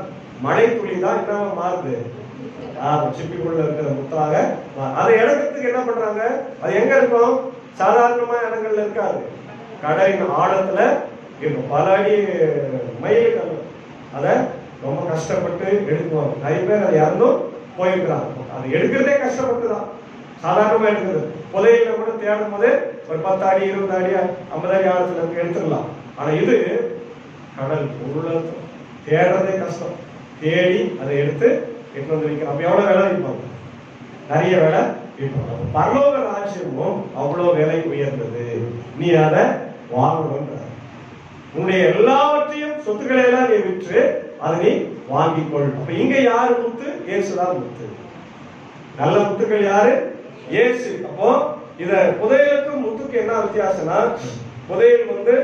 மழை துளி தான் என்ன மாறுது? சிப்பிக்குள்ள இருக்கிற முத்தாக. அதை இறக்கிறதுக்கு என்ன பண்றாங்க? அது எங்க இருக்கும்? சாதாரணமா இடங்கள்ல இருக்காது, கடலின் ஆழத்துல இருக்கும், பல அடி மைலுக்கு. அதை ரொம்ப கஷ்டப்பட்டு எடுக்குவாங்க. நிறைய பேர் அதை இறந்தும் போயிருக்கிறாங்க. அதை எடுக்கிறதே கஷ்டப்பட்டுதான், சாதாரணமா எடுக்கிறது. புதையில கூட தேடும் போது ஒரு 10 அடி 20 அடி 50 அடி ஆழத்துல எடுத்துடலாம். ஆனா இது கடல் உள்ள தேடுறதே கஷ்டம். தேடி அதை எடுத்து எட்டு வந்து வைக்கிறோம். அப்ப எவ்வளவு வேலை வைப்பாங்க? நிறைய வேலை வைப்பாங்க. பரலோக ராஜ்யமும் அவ்வளவு விலை உயர்ந்தது. நீ அதை வாங்கணும்ன்ற உன்னுடைய எல்லாவற்றையும் சொத்துக்களை எல்லாம் நீ விற்று அதை நீ வாங்கிக்கொள். அப்ப இங்க யாரு முத்து? இயேசுதான் முத்து. நல்ல முத்துக்கள் யாரு? இயேசு. அப்போ இத புதையலுக்கும் முத்துக்கு என்ன வித்தியாசம்னா, புதையல் வந்து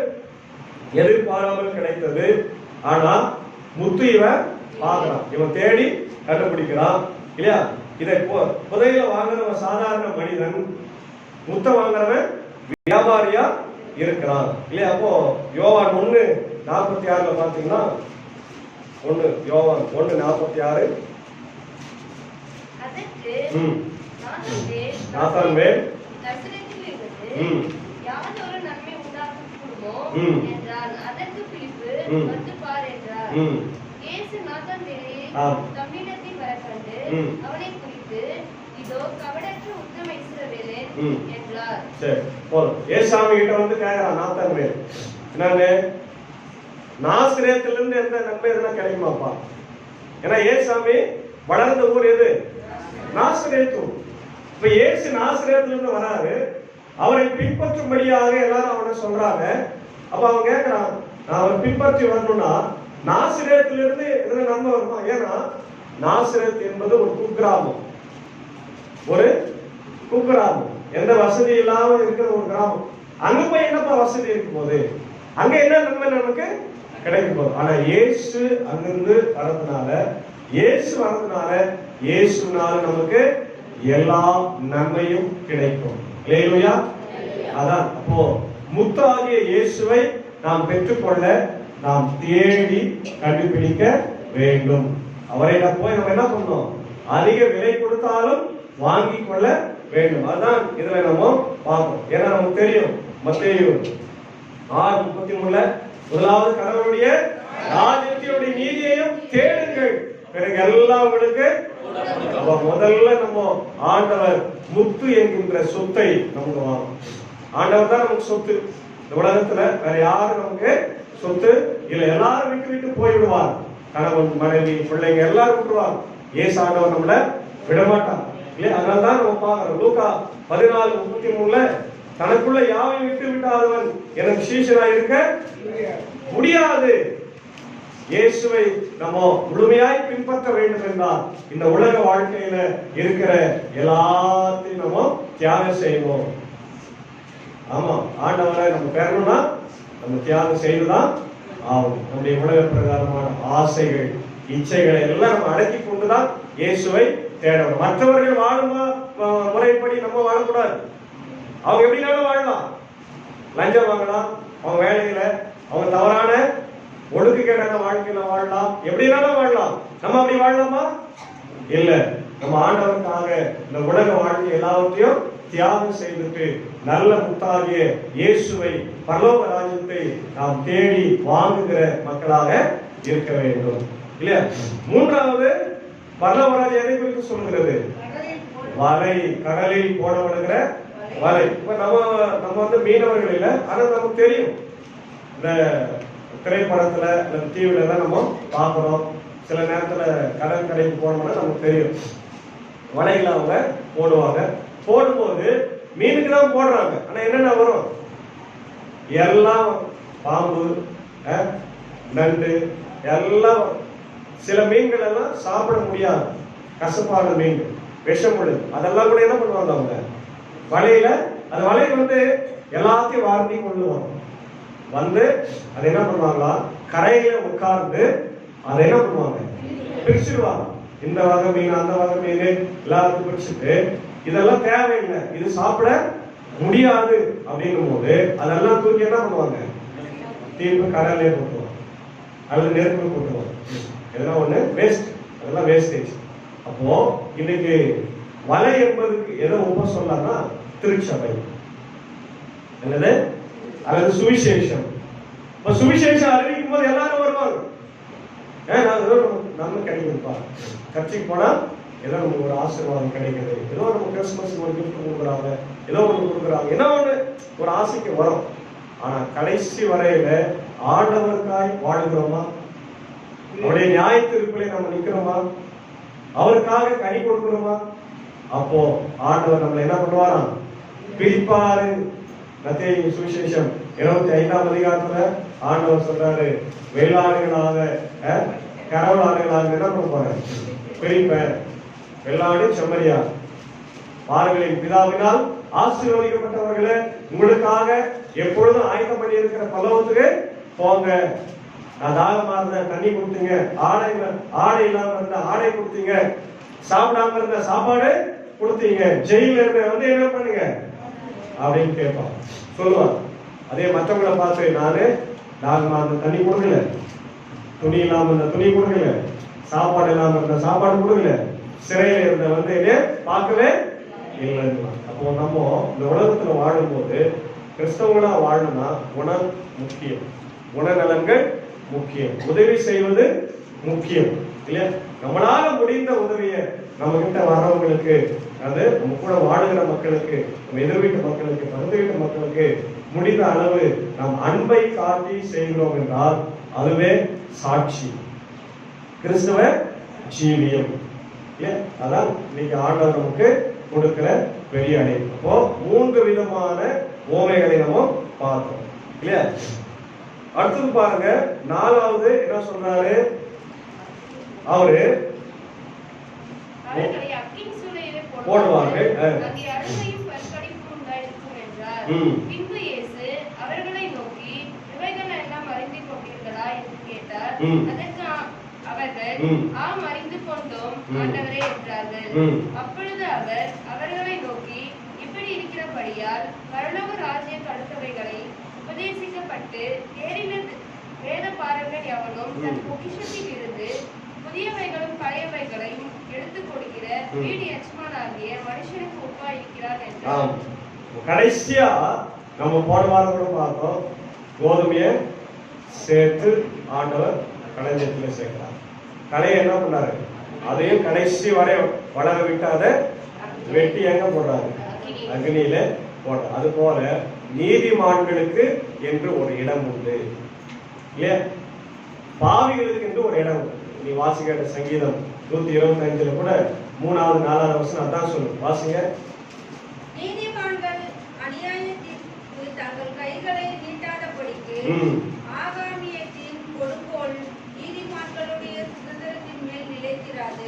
எதிர்பாராமல் கிடைத்தது. ஆனா முத்து இவன் பார்க்கிறான், இவன் தேடி கண்டுபிடிக்கிறான் இல்லையா? இதை புதையல வாங்குறவன் சாதாரண மனிதன், முத்த வாங்குறவன் வியாபாரியா இருக்கிறான் இல்லையா? அப்போ யோவான் 1:46 பாத்தீங்கன்னா, யோவான் 1:46 அதற்கு நாத்தான்வேல் யாதொரு நன்மை உண்டாக்குமோ என்றான். அதற்கு பிலிப்பு வந்து பார் என்றார். இயேசு நாத்தான்வேலை தம்மிடத்தில் வரக் கண்டு அவனை குறித்து, இதோ கபடற்ற உத்தம இஸ்ரவேலன் என்றார். சரி, போதும். ஏசாமி கிட்ட வந்து கேக்குறான் நாத்தான்வேல், என்னன்னு நாசரேத்திலிருந்து எந்த நன்மை எதுனா கிடைக்குமாப்பா? ஏன்னா ஏசாமி வளர்ந்த ஊர் எது? நாசரேத்து. இப்ப இயேசு நாசரேத்திலிருந்து வராரு, அவரை பின்பற்றும்படியாக எல்லாரும் அவனை சொல்றாங்க. அப்ப அவன் கேட்கிறான், நான் அவரை பின்பற்றி வரணும்னா நாசரேத்திலிருந்து எதுனா நன்மை வருமா? ஏன்னா நாசரேத் என்பது ஒரு குக்கிராமம், ஒரு குக்கிராமம், எந்த வசதி இல்லாம இருக்கிற ஒரு கிராமம். அங்க போய் என்னப்பா வசதி இருக்கும் போது, அங்க என்ன நன்மை நமக்கு கிடைக்கும் போது? ஆனா இயேசு அங்கிருந்து வரதுனால, இயேசுனால நமக்கு எல்லா நன்மையும் கிடைக்கும். அல்லேலூயா. அதான் அப்போ முத்தாகிய இயேசுவை நாம் பெற்றுக்கொள்ள நாம் தேடி கண்டுபிடிக்க வேண்டும். அவரை போய் நம்ம என்ன பண்ணோம்? அதிக விலை கொடுத்தாலும் வாங்கி கொள்ள வேண்டும். அதுதான் இதுல நம்ம பார்ப்போம். ஏன்னா நமக்கு தெரியும், மத்தேயு 6:33 முதலாவது கடவுளுடைய ராஜ்யத்தினுடைய நீதியையும் தேடுங்கள், பிறகு எல்லாம் உங்களுக்கு. முதல்ல நம்ம ஆண்டவர் முத்து என்கின்ற சொத்தை நமக்கு வாங்கும். ஆண்டவர் தான் நமக்கு சொத்து. இந்த உலகத்துல வேற யாரும் நமக்கு சொத்து இல்ல. எல்லாரும் விட்டு போய்விடுவார். கணவன், மனைவி, பிள்ளைங்க எல்லாரும் விட்டுருவாங்க. ஏசு ஆண்டவர் நம்மள விடமாட்டார் இல்லையா? அதனாலதான் நம்ம பார்க்கிறோம். லூக்கா 14:33 தனக்குள்ள யாவை விட்டு விட்டாதவன் எனக்கு சீஷராய் இருக்க முடியாது. இயேசுவை நம்ம முழுமையாய் பின்பற்ற வேண்டும் என்றால் இந்த உலக வாழ்க்கையில இருக்கிற எல்லாத்தையும் நம்ம தியாகம் செய்வோம். ஆமா, ஆண்டவரை நம்ம பெறணும்னா நம்ம தியாகம் செய்துதான் ஆகும். நம்முடைய உலக பிரகாரமான ஆசைகள், இச்சைகளை எல்லாம் நம்ம அடக்கி கொண்டுதான் இயேசுவை தேடணும். மற்றவர்கள் வாழும் முறைப்படி நம்ம வாழக்கூடாது. அவங்க எப்படினாலும் வாழலாம், லஞ்சம் வாங்கலாம், அவங்க வேலையில அவங்க தவறான ஒழுங்குகேடான வாழ்க்கையில வாழலாம், எப்படினாலும் வாழலாம். நம்ம அப்படி வாழலாமா? இல்ல. நம்ம ஆண்டவருக்காக இந்த உலக வாழ்க்கை எல்லாவற்றையும் தியாகம் செய்துட்டு நல்ல முத்தாகிய இயேசுவை, பரலோக ராஜ்யத்தை நாம் தேடி வாங்குகிற மக்களாக இருக்க வேண்டும் இல்லையா? மூன்றாவது, பரலோக ராஜ்யம் எதை குறித்து சொல்கிறது? வலை, கடலில் போடப்படுகிற வலை. இப்ப நம்ம வந்து மீனவர்கள் இல்லை, ஆனா நமக்கு தெரியும், இந்த திரைப்படத்துல இந்த டிவில எல்லாம் நம்ம பார்க்கிறோம். சில நேரத்துல கடல் கடைக்கு போனோம்னா நமக்கு தெரியும், வலைகளை அவங்க போடுவாங்க. போடும்போது மீனுக்கு தான் போடுறாங்க, ஆனா என்னென்ன வரும்? எல்லாம் பாம்பு, நண்டு எல்லாம். சில மீன்கள் எல்லாம் சாப்பிட முடியாது, கசப்பான மீன், விஷம் உள்ளது. அதெல்லாம் கூட என்ன பண்ணுவாங்க அவங்க வலையில, அந்த வலையை வந்து எல்லாத்தையும் வார்த்தி கொள்ளுவாங்க. வந்து அதை என்ன பண்ணுவாங்களா, கரையில உட்கார்ந்து அதை என்ன பண்ணுவாங்க, பிரிச்சுடுவாங்க. இந்த வகை மீன், அந்த வகை மீன் எல்லாத்தையும் பிரிச்சுட்டு, இதெல்லாம் தேவையில்லை, இது சாப்பிட முடியாது அப்படின்னும் போது அதெல்லாம் தூக்கி என்ன பண்ணுவாங்க, தீர்ப்பு கடல்லே போட்டுருவாங்க அல்லது நெருப்பு போட்டுருவாங்க. இதெல்லாம் ஒண்ணு வேஸ்ட், அதெல்லாம் வேஸ்டேஜ். அப்போ இன்னைக்கு வலை என்பதுக்கு எதை ஒப்ப சொல்லலாம்னா திருச்சபை என்னது, அல்லது சுவிசேஷம். இப்ப சுவிசேஷம் அறிவிக்கும் போது எல்லாரும் வருவாங்க. நம்ம கிடைக்குதுப்பா, சர்ச்சைக்கு போனா ஏதோ நமக்கு ஒரு ஆசீர்வாதம் கிடைக்குது, ஏதோ நம்ம கிறிஸ்துமஸ் ஒரு கிஃப்ட் கொடுக்குறாங்க, ஏதோ ஒன்று கொடுக்குறாங்க, ஏதோ ஒன்று ஒரு ஆசைக்கு வரும். ஆனா கடைசி வரையில ஆண்டவருக்காய் வாழுகிறோமா? அவருடைய நியாய தீர்ப்பிலே நம்ம நிக்கிறோமா? அவருக்காக கனி கொடுக்கிறோமா? அப்போ ஆண்டவர் நம்மளை என்ன பண்ணுவாராம்? பிரிப்பாரு. மத்தேயு சுவிசேஷம் 25ஆம் அதிகாரத்துல ஆண்டவர் சொல்றாரு, வெள்ளாடுகளாக கரவலாடுகளாக என்ன பண்ண போறேன்? பிரிப்பேன். வெள்ளாடு செம்மறியா பாருங்களின் பிதாவினால் ஆசீர்வதிக்கப்பட்டவர்களே, உங்களுக்காக எப்பொழுதும் ஆயத்தம் பண்ணி இருக்கிற பல்லவத்துக்கு போங்க. நான் தாகமா இருந்த தண்ணி கொடுத்தீங்க, ஆடை இல்லாம இருந்த ஆடை கொடுத்தீங்க, சாப்பிடாம இருந்த சாப்பாடு கொடுத்தீங்க, ஜெயில இருந்த வந்து என்ன பண்ணுங்க அப்படின்னு கேட்பான், சொல்லுவான். அதே மற்றவங்களை பார்த்து, நானு தாகமா இருந்த தண்ணி கொடுக்கல, துணி இல்லாம இருந்த துணி கொடுக்கல, சாப்பாடு இல்லாம இருந்த சாப்பாடு கொடுக்கல, சிறையில இருந்த வந்து என்ன பார்க்கவே இல்லைன்னு. அப்போ நம்ம இந்த உலகத்துல வாழும்போது கிறிஸ்தவங்களா வாழணும்னா குணம் முக்கியம், குணநலன்கள் முக்கியம், உதவி செய்வது முக்கியம் இல்லையா? நம்மளால முடிந்த உதவியை நம்ம கிட்ட வர்றவங்களுக்கு, அது நம்ம கூட வாழுகிற மக்களுக்கு, நம்ம எதிர் வீட்டு மக்களுக்கு, பக்கத்து வீட்டு மக்களுக்கு முடிந்த அளவு நாம் அன்பை காட்டி செய்கிறோம் என்றால் அதுவே சாட்சி, கிறிஸ்தவ ஜீவியம். அதான் இன்னைக்கு ஆண்டவர் நமக்கு கொடுக்கிற பெரிய அழைப்பு. அப்போ 3 விதமான ஓமைகளை நம்ம பார்த்தோம் இல்லையா? அடுத்தது பாருங்க, 4வது என்ன சொல்றாரு? அவரு போடுவாங்க. பின்பு இயேசு அவர்களை நோக்கி, இவைகள் எல்லாம் அறிந்து கொண்டீர்களா என்று கேட்டார். அதற்கு அவர்கள், ஆம் அறிந்து கொண்டோம் ஆண்டவரே என்றார்கள். அப்பொழுது அவர் அவர்களை நோக்கி, இப்படி இருக்கிறபடியால் பரலோக ராஜ்யம் அடுத்தவைகளை உபதேசிக்கப்பட்டு தேறின வேத பாரகன் எவனும் தன் பொக்கிஷத்தில் இருந்து புதியவைகளும் பழையவைகளையும் எடுத்துக் கொடுக்கிற வீடு எஜமானாகிய மனுஷனுக்கு ஒப்பா இருக்கிறார் என்றார். கடைசியா நம்ம போன வாரம் கூட பார்த்தோம், கோதுமையை சேர்த்து ஆண்டவர் களஞ்சியத்துல சேர்க்கிறார். கலையை என்ன பண்ணாரு? அதையும் கடைசி வரை வளர விட்டு அதை வெட்டி எங்க போடுறாரு? அக்னியில போடுறாரு. அது போல நீதிமான்களுக்கு என்று ஒரு இடம் உண்டு இல்லையா? பாவிகளுக்கு என்று ஒரு இடம் உண்டு. நீ வாசிக்கிற சங்கீதம் 125 கூட 3வது 4வது வசனம் அதான் சொல்லு, வாசிங்க. நீதிமான்கள் அநியாயத்திற்கு தங்கள் கைகளை நீட்டாதபடிக்கு ஆகாமியத்தின் கொடுங்கோல் நீதிமான்களுடைய சுதந்திரத்தின் மேல் நிலைக்கிறது.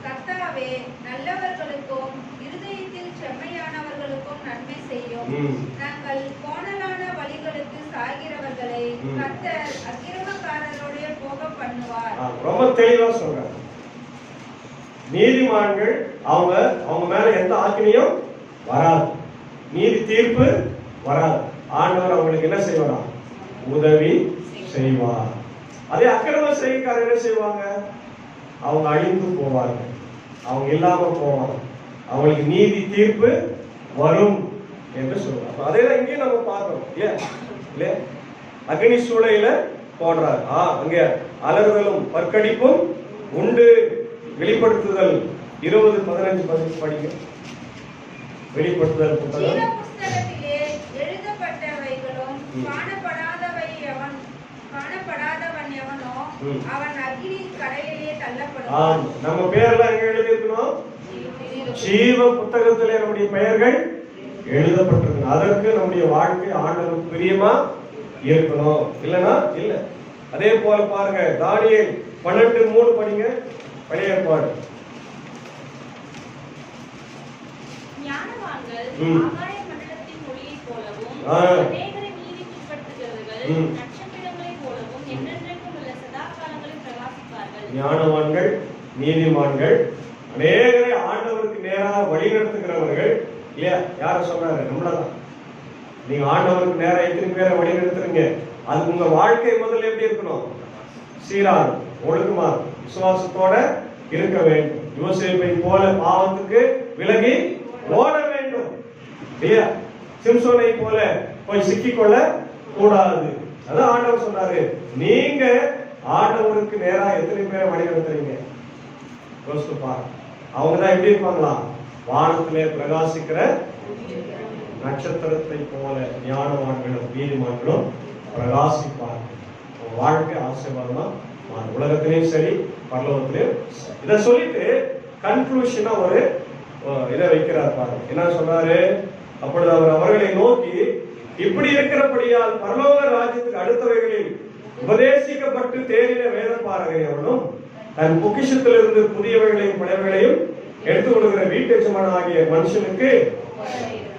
கர்த்தாவே நல்லவர்களுக்கும் இருதயத்தில் செம்மையானவர்களுக்கும் நன்மை செய்யும். நாங்கள் கோணலான வழிகளுக்கு சாகிறவர்களை கர்த்தர் அக்கிரமக்காரருடைய போக பண்ணுவார். ரொம்ப தெளிவா சொல்றாங்க. நீதிமான்கள் அவங்க மேல எந்த ஆக்கினையும் வராது, நீதி தீர்ப்பு வராது. ஆண்டவர் அவங்களுக்கு என்ன செய்வாரா? உதவி செய்வார். அதே அக்கிரம செய்யக்காரர் என்ன செய்வாங்க? அவங்க அழிந்து போவாங்க, அவங்க இல்லாம போவாங்க, அவங்களுக்கு நீதி தீர்ப்பு வரும் என்று சொல்றாங்க. அதேதான் இங்கே நம்ம பார்க்கிறோம் இல்லையா? அக்னி சூளையில போடுறாரு. அங்க அலறுதலும் பற்கடிப்பும் உண்டு. வெளிப்படுத்துதல் 20:15 படிங்க. வெளிப்படுத்துதல் புத்தகம் புத்தகத்திலே எழுதப்பட்டவைகளும் காணப்படாதவன் எவனோ அவன் அக்னி கடலிலே தள்ளப்படுவான். நம்ம பேர்லாம் எங்க எழுதி இருக்கணும்? ஜீவ புத்தகத்திலே நம்முடைய பெயர்கள் எழுதப்பட்டிருக்கணும். அதற்கு நம்முடைய வாழ்க்கை ஆண்டவருக்கு பிரியமா இருக்கணும், இல்லனா இல்ல. அதே போல பாருங்க, தானியேல் 12:3 படிங்க. பழைய ஏற்பாடு. ஞானவான்கள் ஆகாய மண்டலத்தின் ஒளியைப் போலவும் அநேகரை நீதிக்குட்படுத்துகிறவர்கள் நட்சத்திரங்களைப் போலவும் என்றென்றைக்கும் உள்ள சதா காலங்களில் பிரகாசிப்பார்கள். ஞானவான்கள், நீதிமான்கள், அநேகரை ஆண்டவருக்கு நேராக வழி நடத்துகிறவர்கள் இல்லையா? யார சொல்றாரு? நம்மளதான். நீங்க ஆண்டவருக்கு நேரா எத்தனை பேரை வழி நடத்துறீங்க? அது உங்க வாழ்க்கை முதல்ல எப்படி இருக்கணும்? சீரான ஒழுங்குமா விசுவாசத்தோட இருக்க வேண்டும். யோசேப்பை போல பாவத்துக்கு விலகி ஓட வேண்டும் இல்லையா? சிம்சோனை போல போய் சிக்கிக்கொள்ள கூடாது. அதான் ஆண்டவர் சொன்னாரு. நீங்க ஆண்டவருக்கு நேரா எத்தனை பேரை வழி நடத்துறீங்க? யோசித்து பாருங்க. அவங்கதான் எப்படி இருப்பாங்களா? வானத்திலே பிரகாசிக்கிற நட்சத்திரத்தை போல ஞானவான்களும் நீதிமான்களும் பிரகாசிப்பார்கள். வாழ்க்கை ஆசீர்வாதமா மாறும். உலகத்திலையும் சரி, பரலோகத்திலையும் சரி. இதை சொல்லிட்டு கன்க்ளூஷனா ஒரு இதை வைக்கிறார் பாருங்க. என்ன சொல்றாரு? அப்பொழுது அவர் அவர்களை நோக்கி, இப்படி இருக்கிறபடியால் பரலோக ராஜ்யத்துக்கு அடுத்தவைகளில் உபதேசிக்கப்பட்டு தேறின வேத பாரகையவனும் தன் பொக்கிஷத்திலிருந்து புதியவைகளையும் பழையவைகளையும் எடுத்து கொடுக்கிற வீட்டு எஜமான் ஆகிய மனுஷனுக்கு,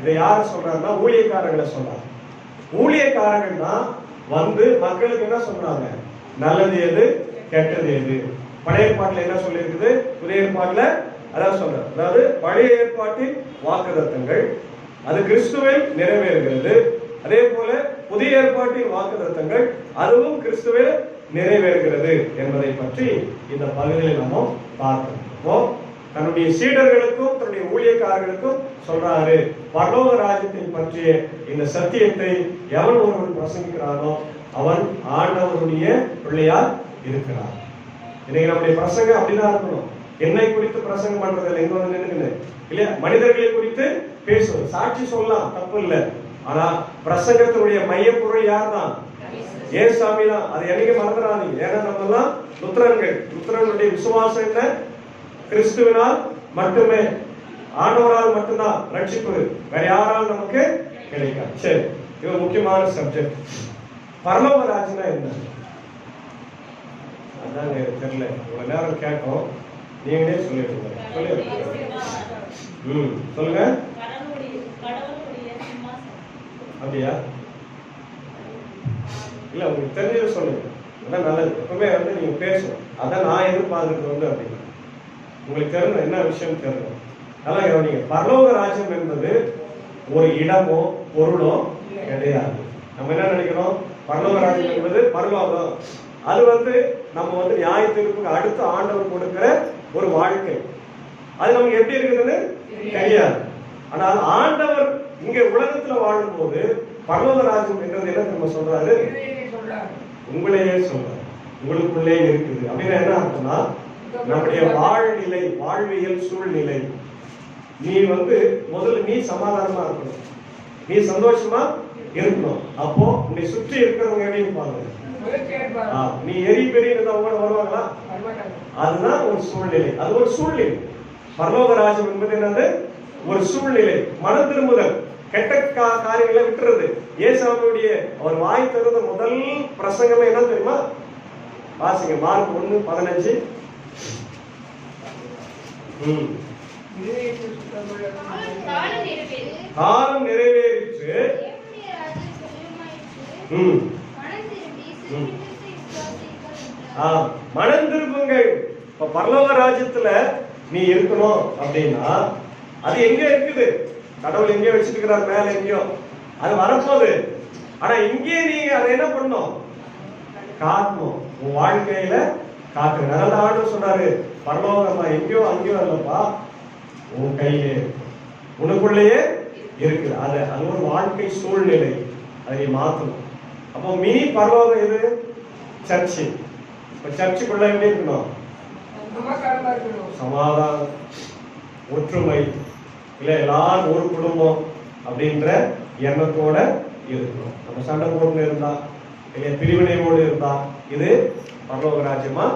இதை யார் சொல்றாருன்னா ஊழியக்காரர்களை சொல்றாங்க. ஊழியக்காரர்கள் தான் வந்து மக்களுக்கு என்ன சொல்றாங்க? நல்லது எது, கெட்டது எது. பழைய ஏற்பாட்டுல என்ன சொல்லி இருக்குது, புதிய ஏற்பாட்டுல அதான் சொல்ற. அதாவது பழைய ஏற்பாட்டின் வாக்குத்தத்தங்கள் அது கிறிஸ்துவில் நிறைவேறுகிறது. அதே போல புதிய ஏற்பாட்டின் வாக்குத்தத்தங்கள் அதுவும் கிறிஸ்துவில் நிறைவேறுகிறது என்பதை பற்றி இந்த பகுதியில் நம்ம பார்க்கிறோம். தன்னுடைய சீடர்களுக்கும் தன்னுடைய ஊழியக்காரர்களுக்கும் சொல்றாரு, பரலோக ராஜ்யத்தை பற்றிய இந்த சத்தியத்தை எவன் ஒருவன் பிரசங்கிக்கிறானோ அவன் ஆண்டவருடைய பிள்ளையார் இருக்கிறார். இன்னைக்கு நம்முடைய பிரசங்கம் அப்படிதான் இருக்கணும். என்னை குறித்து பிரசங்கம் பண்றது எங்க வந்து நினைக்குது இல்லையா? மனிதர்களை குறித்து பேசுவது, சாட்சி சொல்லலாம், தப்பு இல்லை. ஆனா பிரசங்கத்தினுடைய மையப்பொருள் யார் தான்? ஏசாமி தான். அதை என்னைக்கு மறந்துடாதீங்க. ஏன்னா நம்ம எல்லாம் லுத்தரன்கள். லுத்தரனுடைய விசுவாசம் என்ன? கிறிஸ்துவினால் மட்டுமே, ஆண்டவரால் மட்டும்தான் ரட்சிப்பு, வேற யாரால் நமக்கு கிடைக்காது. சரி, இது ஒரு முக்கியமான சப்ஜெக்ட். பரலோக ராஜ்யம்னா என்ன? அதான் தெரியல. இவ்வளவு நேரம் கேட்டோம், நீங்களே சொல்லிட்டு சொல்லுங்க. அப்படியா? இல்ல, உங்களுக்கு தெரிஞ்சது சொல்லுங்க. அதான் நல்லது. எப்பவுமே வந்து நீங்க பேசணும். அதான் நான் எதிர்பார்க்கறது வந்து அப்படின்னா உங்களுக்கு தெரியும் என்ன விஷயம் தெரியும். நல்லா கவனிங்க. பரலோக ராஜ்யம் என்பது ஒரு இடமோ பொருளோ கிடையாது. நம்ம என்ன நினைக்கிறோம்? பரலோக ராஜ்யம் என்பது பரலோகம். அது வந்து நம்ம வந்து நியாய தீர்ப்புக்கு அடுத்து ஆண்டவர் கொடுக்கிற ஒரு வாழ்க்கை. அது நமக்கு எப்படி இருக்குதுன்னு தெரியாது. ஆனால் ஆண்டவர் இங்க உலகத்துல வாழும்போது பரலோக ராஜ்யம் என்றது என்ன நம்ம சொல்றாரு? உங்களையே சொல்றாரு, உங்களுக்குள்ளே இருக்குது. அப்படின்னா என்ன அர்த்தம்னா, நம்முடைய வாழ்நிலை, வாழ்வியல் சூழ்நிலை, நீ வந்து முதல்ல நீ சமாதானமா இருக்கணும், நீ சந்தோஷமா இருக்கணும். அப்போ உன்னை சுற்றி இருக்கிறவங்க எப்படி இருப்பாங்க? நீ எரி பெரிய அவங்க வருவாங்களா? அதுதான் ஒரு சூழ்நிலை. அது ஒரு சூழ்நிலை. பரலோக ராஜ்யம் என்பது என்னது? ஒரு சூழ்நிலை. மனம் திரும்புதல், கெட்ட காரியங்களை விட்டுறது. ஏசாமியுடைய அவர் வாய் தருவது முதல் பிரசங்கமே என்ன தெரியுமா? வாசிங்க, மார்க் 1:15. காலம் நிறைவேறிற்று, மனம் திரும்புங்கள். இப்ப பரலோக ராஜ்யத்துல நீ இருக்கணும் அப்படின்னா அது எங்க இருக்குது? கடவுள் எங்கேயோ வச்சிருக்கிறார், மேல எங்கேயோ. அது வரப்போகுது. ஆனா இங்கே நீங்க அதை என்ன பண்ணணும்? காக்கணும். உன் வாழ்க்கையில காக்கணும். அதனால ஆண்டவர் சொன்னாரு, பரலோகமா எங்கேயோ அங்கேயோ இல்லப்பா, உன் கையிலே உனக்குள்ளேயே இருக்கு. அது ஒரு வாழ்க்கை சூழ்நிலை. அதை மாத்தணும். அப்போ மினி பரலோகம் எது? சர்ச்சு. இப்ப சர்ச்சுக்குள்ள எப்படி இருக்கணும்? சமாதானம், ஒற்றுமை, இல்ல எல்லாரும் ஒரு குடும்பம் அப்படின்ற எண்ணத்தோட இருக்கணும். நம்ம சண்டை போட்டு இருந்தா, இல்ல பிரிவினையோடு இருந்தா இது பரலோக ராஜ்யமா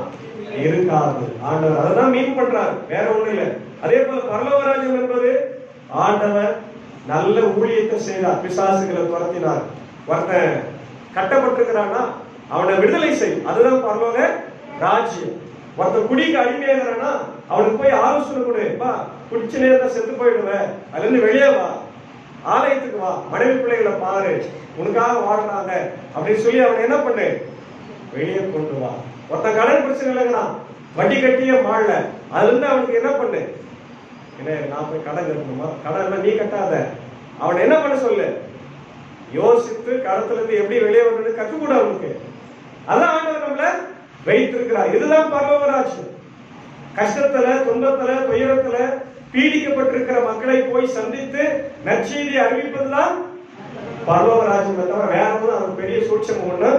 இருக்காது. ஆண்டவர் அதான் மீன் பண்றாரு, வேற ஒண்ணு இல்லை. அதே போல பரலோக ராஜ்யம் என்பது ஆண்டவர் நல்ல ஊழியத்தை செய்தார், பிசாசுகளை துரத்தினார். ஒருத்தன் கட்டப்பட்டிருக்கிறான்னா அவனை விடுதலை செய், அதுதான் பரலோக ராஜ்யம். ஒருத்தன் குடிக்கு அடிமையாகிறானா அவனுக்கு போய் ஆலோசனை கொடு, குடிச்ச நேரம் செத்து போயிடுவேன், அதுல இருந்து வெளியே வா, ஆலயத்துக்கு வா, மனைவி பிள்ளைகளை பாரு, உனக்காக வாழ்றாங்க அப்படின்னு சொல்லி அவனை என்ன பண்ணு? வெளியே கொண்டு வா. ஒருத்தன் கடன் பிரச்சனை இல்லைங்கண்ணா, வட்டி கட்டிய மாடல, அதுல இருந்து அவனுக்கு என்ன பண்ணு? என்ன நான் போய் கடன் கட்டணுமா? கடன் எல்லாம் நீ கட்டாத. அவனை என்ன பண்ண சொல்லு? யோசித்து கடத்துல இருந்து எப்படி வெளியே வர்றது கற்றுக்கூட அவனுக்கு. அதான் ஆண்டவர் நம்மள வைத்திருக்கிறார். இதுதான் பரலோக ராஜ்யம். கஷ்டத்துல, துன்பத்துல, துயரத்துல பீடிக்கப்பட்டிருக்கிற மக்களை போய் சந்தித்து நற்செய்தி அறிவிப்பதுதான் பரலோக ராஜ்யம். தவிர வேற ஒன்றும் அது பெரிய சூட்சம் ஒண்ணு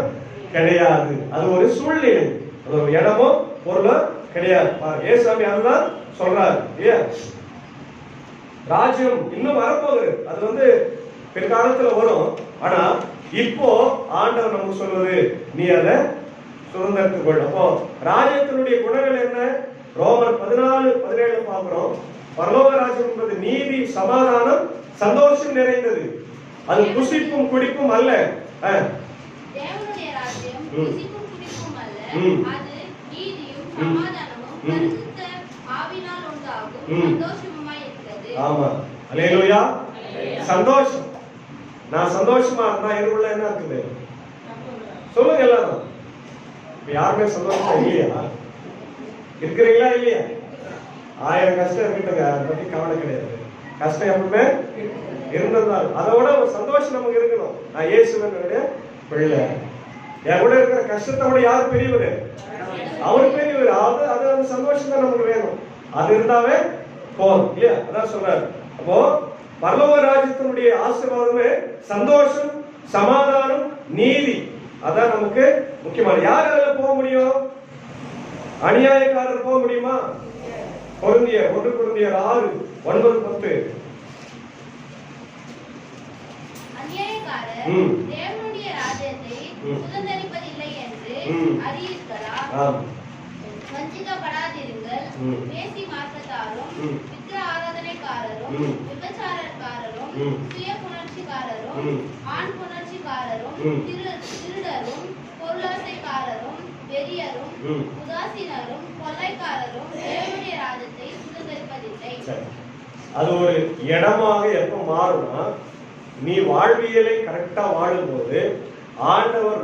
கிடையாது. அது ஒரு சூழ்நிலை, அது ஒரு இடமோ பொருளோ கிடையாது. ஏசாமி அதுதான் சொல்றாரு. ராஜ்யம் இன்னும் வரப்போகுது. அது வந்து பிற்காலத்துல வரும். ஆனா இப்போ ஆண்டவர் நமக்கு சொல்வது நீ அதை சுதந்திரத்துக் கொள். அப்போ ராஜ்யத்தினுடைய குணங்கள் என்ன? ரோமர் 14:17 பார்க்கிறோம். பரலோக ராஜ்யம் என்பது நீதி, சமாதானம், சந்தோஷம் நிறைந்தது. அது புசிப்பும் குடிப்பும் அல்ல. தேவனுடைய ராஜ்யம் புசிப்பும் குடிப்பும் அல்ல, அது நீதியும் சமாதானமும் பரிசுத்த ஆவியினால் உண்டாகும் சந்தோஷமுமாய் இருக்கிறது. ஆமா, அல்லேலூயா. சந்தோஷம். நான் சந்தோஷமா இருந்தா எனக்குள்ள என்ன இருக்குது சொல்லுங்க எல்லாரும். யாருமே சந்தோஷமா இல்லையா? இருக்கிறீங்களா இல்லையா? 1000 கஷ்டம் இருக்கட்டுங்க, அதை பத்தி கவலை கிடையாது. கஷ்டம் எப்பவுமே இருந்ததால் அதோட ஒரு சந்தோஷம் நமக்கு இருக்கணும். நான் இயேசுவனுடைய பிள்ளை. என் கூட இருக்கிற கஷ்டத்தை விட யார் பெரியவர்? அவர் பெரியவர். அது அந்த சந்தோஷம் தான் நமக்கு வேணும். அது இருந்தாவே போதும் இல்லையா? அதான் சொல்றாரு. அப்போ பரலோக ராஜ்யத்தினுடைய ஆசீர்வாதமே சந்தோஷம், சமாதானம், நீதி. அதான் நமக்கு முக்கியமான. யார் அதில் போக முடியும்? அநியாயக்காரர் போக முடியுமா? கொரிந்தியர் 6:9-10. அநியாயக்காரர் தேவனுடைய ராஜ்யத்தை சுதந்தரிப்பதில்லை என்று அறியீர்களா? வஞ்சிக்கப்படாதிருங்கள். பேசி மாற்றத்தாரும் விக்கிர ஆராதனைக்காரரும் விபச்சாரக்காரரும் சுய புணர்ச்சிக்காரரும் ஆண் புணர்ச்சிக்காரரும் திருடரும் பொருளாசைக்காரரும் வெறியரும் உதாசீனரும் கொள்ளைக்காரரும் தேவனுடைய ராஜ்யத்தை சுதந்தரிப்பதில்லை. அது ஒரு இடமாக எப்ப மாறும்னா, நீ வாழ்வியலை கரெக்டா வாழும்போது ஆண்டவர்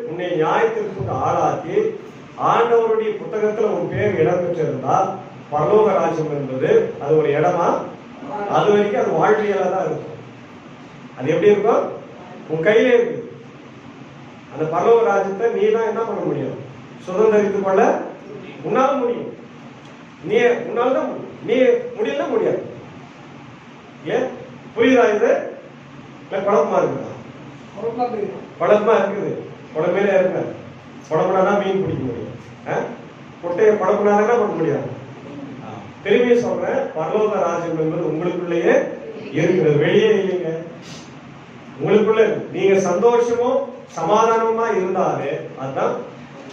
உன்னை நியாயத்திற்கு ஆளாக்கி ஆண்டவருடைய புத்தகத்துல உன் பேர் இடம் பெற்றிருந்தால் பரலோக ராஜ்யம் என்பது அது ஒரு இடமா? அது வரைக்கும் அது வாழ்வியலா தான் இருக்கும். அது எப்படி இருக்கும்? உன் கையிலே இருக்கு. அந்த பரலோக ராஜ்யத்தை நீ தான் என்ன பண்ண முடியும்? சுதந்திரித்துக் கொள்ள உன்னால முடியும். உன்னால தான் நீ முடியல முடியாது. ஏன் புரியுதா? இது குழப்பமா இருக்குதா? குழப்பமா இருக்குது. குழம்பையில இருக்க குழம்புனாதான் மீன் பிடிக்க முடியும். கொட்டையை குழம்புனாதான் என்ன பண்ண முடியாது. திரும்பி சொல்றேன், பரலோக ராஜ்யம் என்பது உங்களுக்குள்ளேயே இருக்கிறது, வெளியே இல்லைங்க. உங்களுக்குள்ள நீங்க சந்தோஷமோ சமாதானமா இருந்தாலே அதுதான்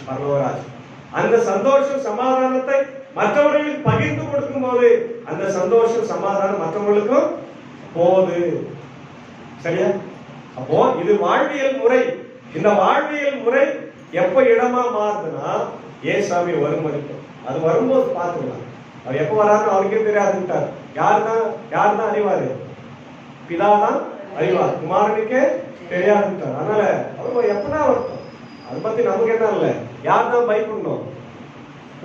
பரலோக ராஜ்யம். அந்த சந்தோஷம் சமாதானத்தை மற்றவர்களுக்கு பகிர்ந்து கொடுக்கும் போது அந்த சந்தோஷம் சமாதானம் மற்றவர்களுக்கும் போது. சரியா? அப்போ இது வாழ்வியல் முறை. இந்த வாழ்வியல் முறை எப்ப இடமா மாறுதுன்னா ஏசாமி வரும் வரைக்கும். அது வரும்போது பார்த்துக்கலாம். அவர் எப்ப வராருன்னு அவருக்கே தெரியாதுட்டார். யாருதான் அறிவாரு? பிதாதான் அறிவார், குமாரனுக்கே தெரியாதுட்டார். அதனால அவர் எப்பதான் வரட்டும், அதை பத்தி நமக்கு என்ன இல்லை. யார் தான் பயப்படணும்?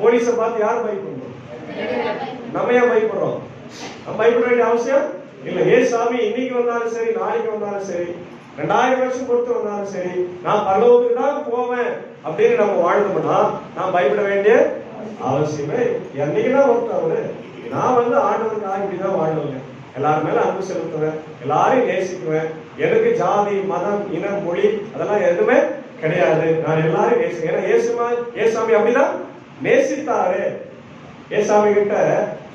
போலீஸை பார்த்து யார் பயப்படணும்? நம்ம ஏன் பயப்படுறோம்? நம்ம பயப்பட வேண்டிய அவசியம் இல்லை. ஏசாமி இன்னைக்கு வந்தாலும் சரி, நாளைக்கு வந்தாலும் சரி, 2000 வருஷம் பொறுத்து வந்தாலும் சரி, நான் பரலோகத்துக்கு தான் போவேன் அப்படின்னு நம்ம வாழ்ந்தோம்னா நான் பயப்பட வேண்டிய அவசியமே. என்னைக்குதான் ஒருத்தர் அவரு நான் ஆண்டவருக்காக இப்படிதான் வாழ்வேன். எல்லாரும் மேல அன்பு செலுத்துவேன், எல்லாரையும் நேசிக்குவேன். எனக்கு ஜாதி, மதம், இனம், மொழி அதெல்லாம் எதுவுமே கிடையாது. நான் எல்லாரும் நேசிக்கிறேன். ஏன்னா ஏசாமி அப்படிதான் நேசித்தாரு. ஏசாமி கிட்ட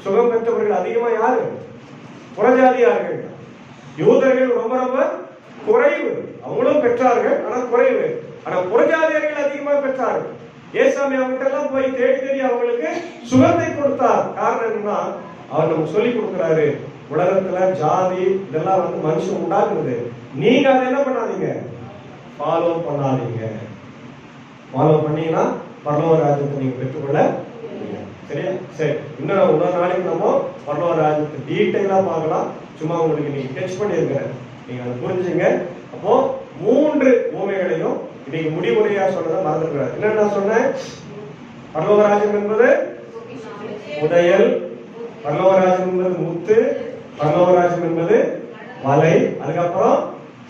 சுகம் பெற்றவர்கள் அதிகமா யாரு? புறஜாதியார்கள். யூதர்கள் ரொம்ப ரொம்ப குறைவு. அவங்களும் பெற்றார்கள், ஆனா குறைவு. ஆனா புறஜாதியர்கள் அதிகமா பெற்றார்கள். ஏசாமி அவங்ககிட்ட எல்லாம் போய் தேடி தேடி அவங்களுக்கு சுகத்தை கொடுத்தார். காரணம் என்னன்னா, அவர் நமக்கு சொல்லி கொடுக்கிறாரு, உலகத்துல ஜாதி இதெல்லாம் மனுஷன் உண்டாக்குறது. நீங்க அதை என்ன பண்ணாதீங்க, ஃபாலோ பண்ணாதீங்க. ஃபாலோ பண்ணீங்கன்னா பரலோக ராஜ்யத்தை நீங்க பெற்றுக்கொள்ள. சரியா? சரி, இன்னொரு நாளைக்கு நம்ம பரலோக ராஜ்யத்தை டீட்டெயிலா பார்க்கலாம். சும்மா உங்களுக்கு நீங்க டச் பண்ணிருக்கிறேன், நீங்க அதை புரிஞ்சுங்க. அப்போ 3 ஊமைகளையும் இன்னைக்கு முடிவுரையா சொன்னதை மறந்துடுறாரு. என்ன சொன்னேன்? பரலோக ராஜ்யம் என்பது உடையல், பரலோக ராஜ்யம் என்பது முத்து, பரலோக ராஜ்யம் என்பது வலை. அதுக்கப்புறம்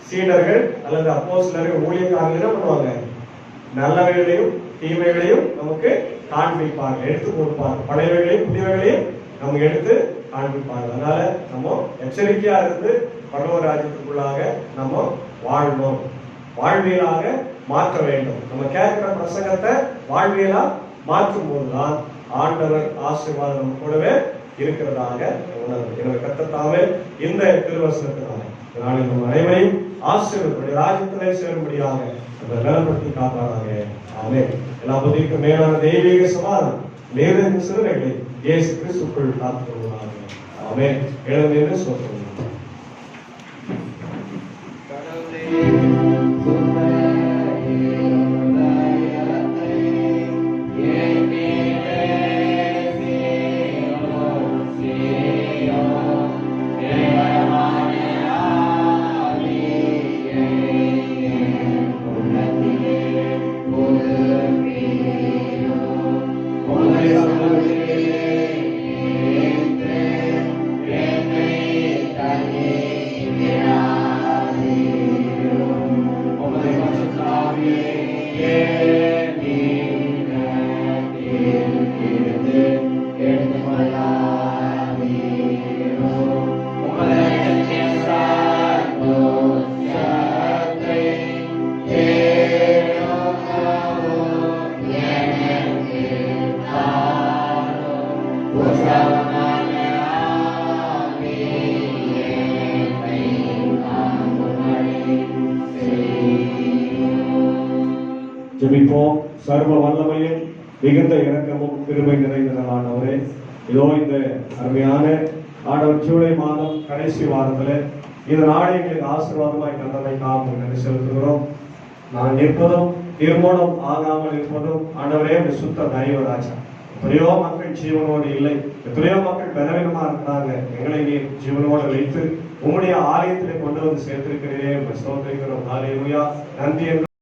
சீடர்கள் அல்லது அப்போஸ்தலர்கள், ஊழியக்காரர்கள் என்ன பண்ணுவாங்க? நல்லவைகளையும் தீமைகளையும் நமக்கு காண்பிப்பார்கள், எடுத்து கொடுப்பார்கள். பழையவைகளையும் புதியவைகளையும் நமக்கு எடுத்து காண்பிப்பார்கள். அதனால நம்ம எச்சரிக்கையா இருந்து பரலோக ராஜ்யத்துக்குள்ளாக நம்ம வாழ்வோம், வாழ்வியலாக மாற்ற வேண்டும். நம்ம கேட்கிற பிரசங்கத்தை வாழ்வியலா மாற்றும் போதுதான் ஆண்டவர் ஆசீர்வாதம் கூடவே இருக்கிறதாக உணர்வு. எனவே கர்த்தத்தாவே இந்த திருவசனத்தினாலே நாளில் நம்ம அனைவரையும் ஆசீர்வதித்து ராஜ்யத்திலே சேரும்படியாக நம்ம நிலப்படுத்தி காப்பாராக. ஆமென். எல்லா புதிக்கு மேலான தெய்வீக சமாதானம் நேரின் சிறுவைகளை இயேசு கிறிஸ்துக்குள் காத்துக்கொள்வாங்க. ஆமென். எழுந்து சொல்லுங்க. ஜெபிப்போம். சர்வ வல்லமையும் மிகுந்த இரக்கமும் கிருபை நிறைந்தவரே, இதோ இந்த அருமையான ஆண்டவர் ஜூலை மாதம் கடைசி வாரத்துல இந்த நாளை எங்களுக்கு ஆசீர்வாதமாய் தந்தமைக்காக நன்றி செலுத்துகிறோம். நான் நிற்பதும் நிர்மூலம் ஆகாமல் இருப்பதும் ஆண்டவரே உடைய சுத்த தயவு ராஜா. எத்தனையோ மக்கள் ஜீவனோடு இல்லை, எத்தனையோ மக்கள் பலவீனமா இருக்கிறாங்க. எங்களை நீர் ஜீவனோடு வைத்து உம்முடைய ஆலயத்திலே கொண்டு வந்து சேர்த்திருக்கிறீரே, ஸ்தோத்திரிக்கிறோம். ஹல்லேலூயா. நன்றி என்று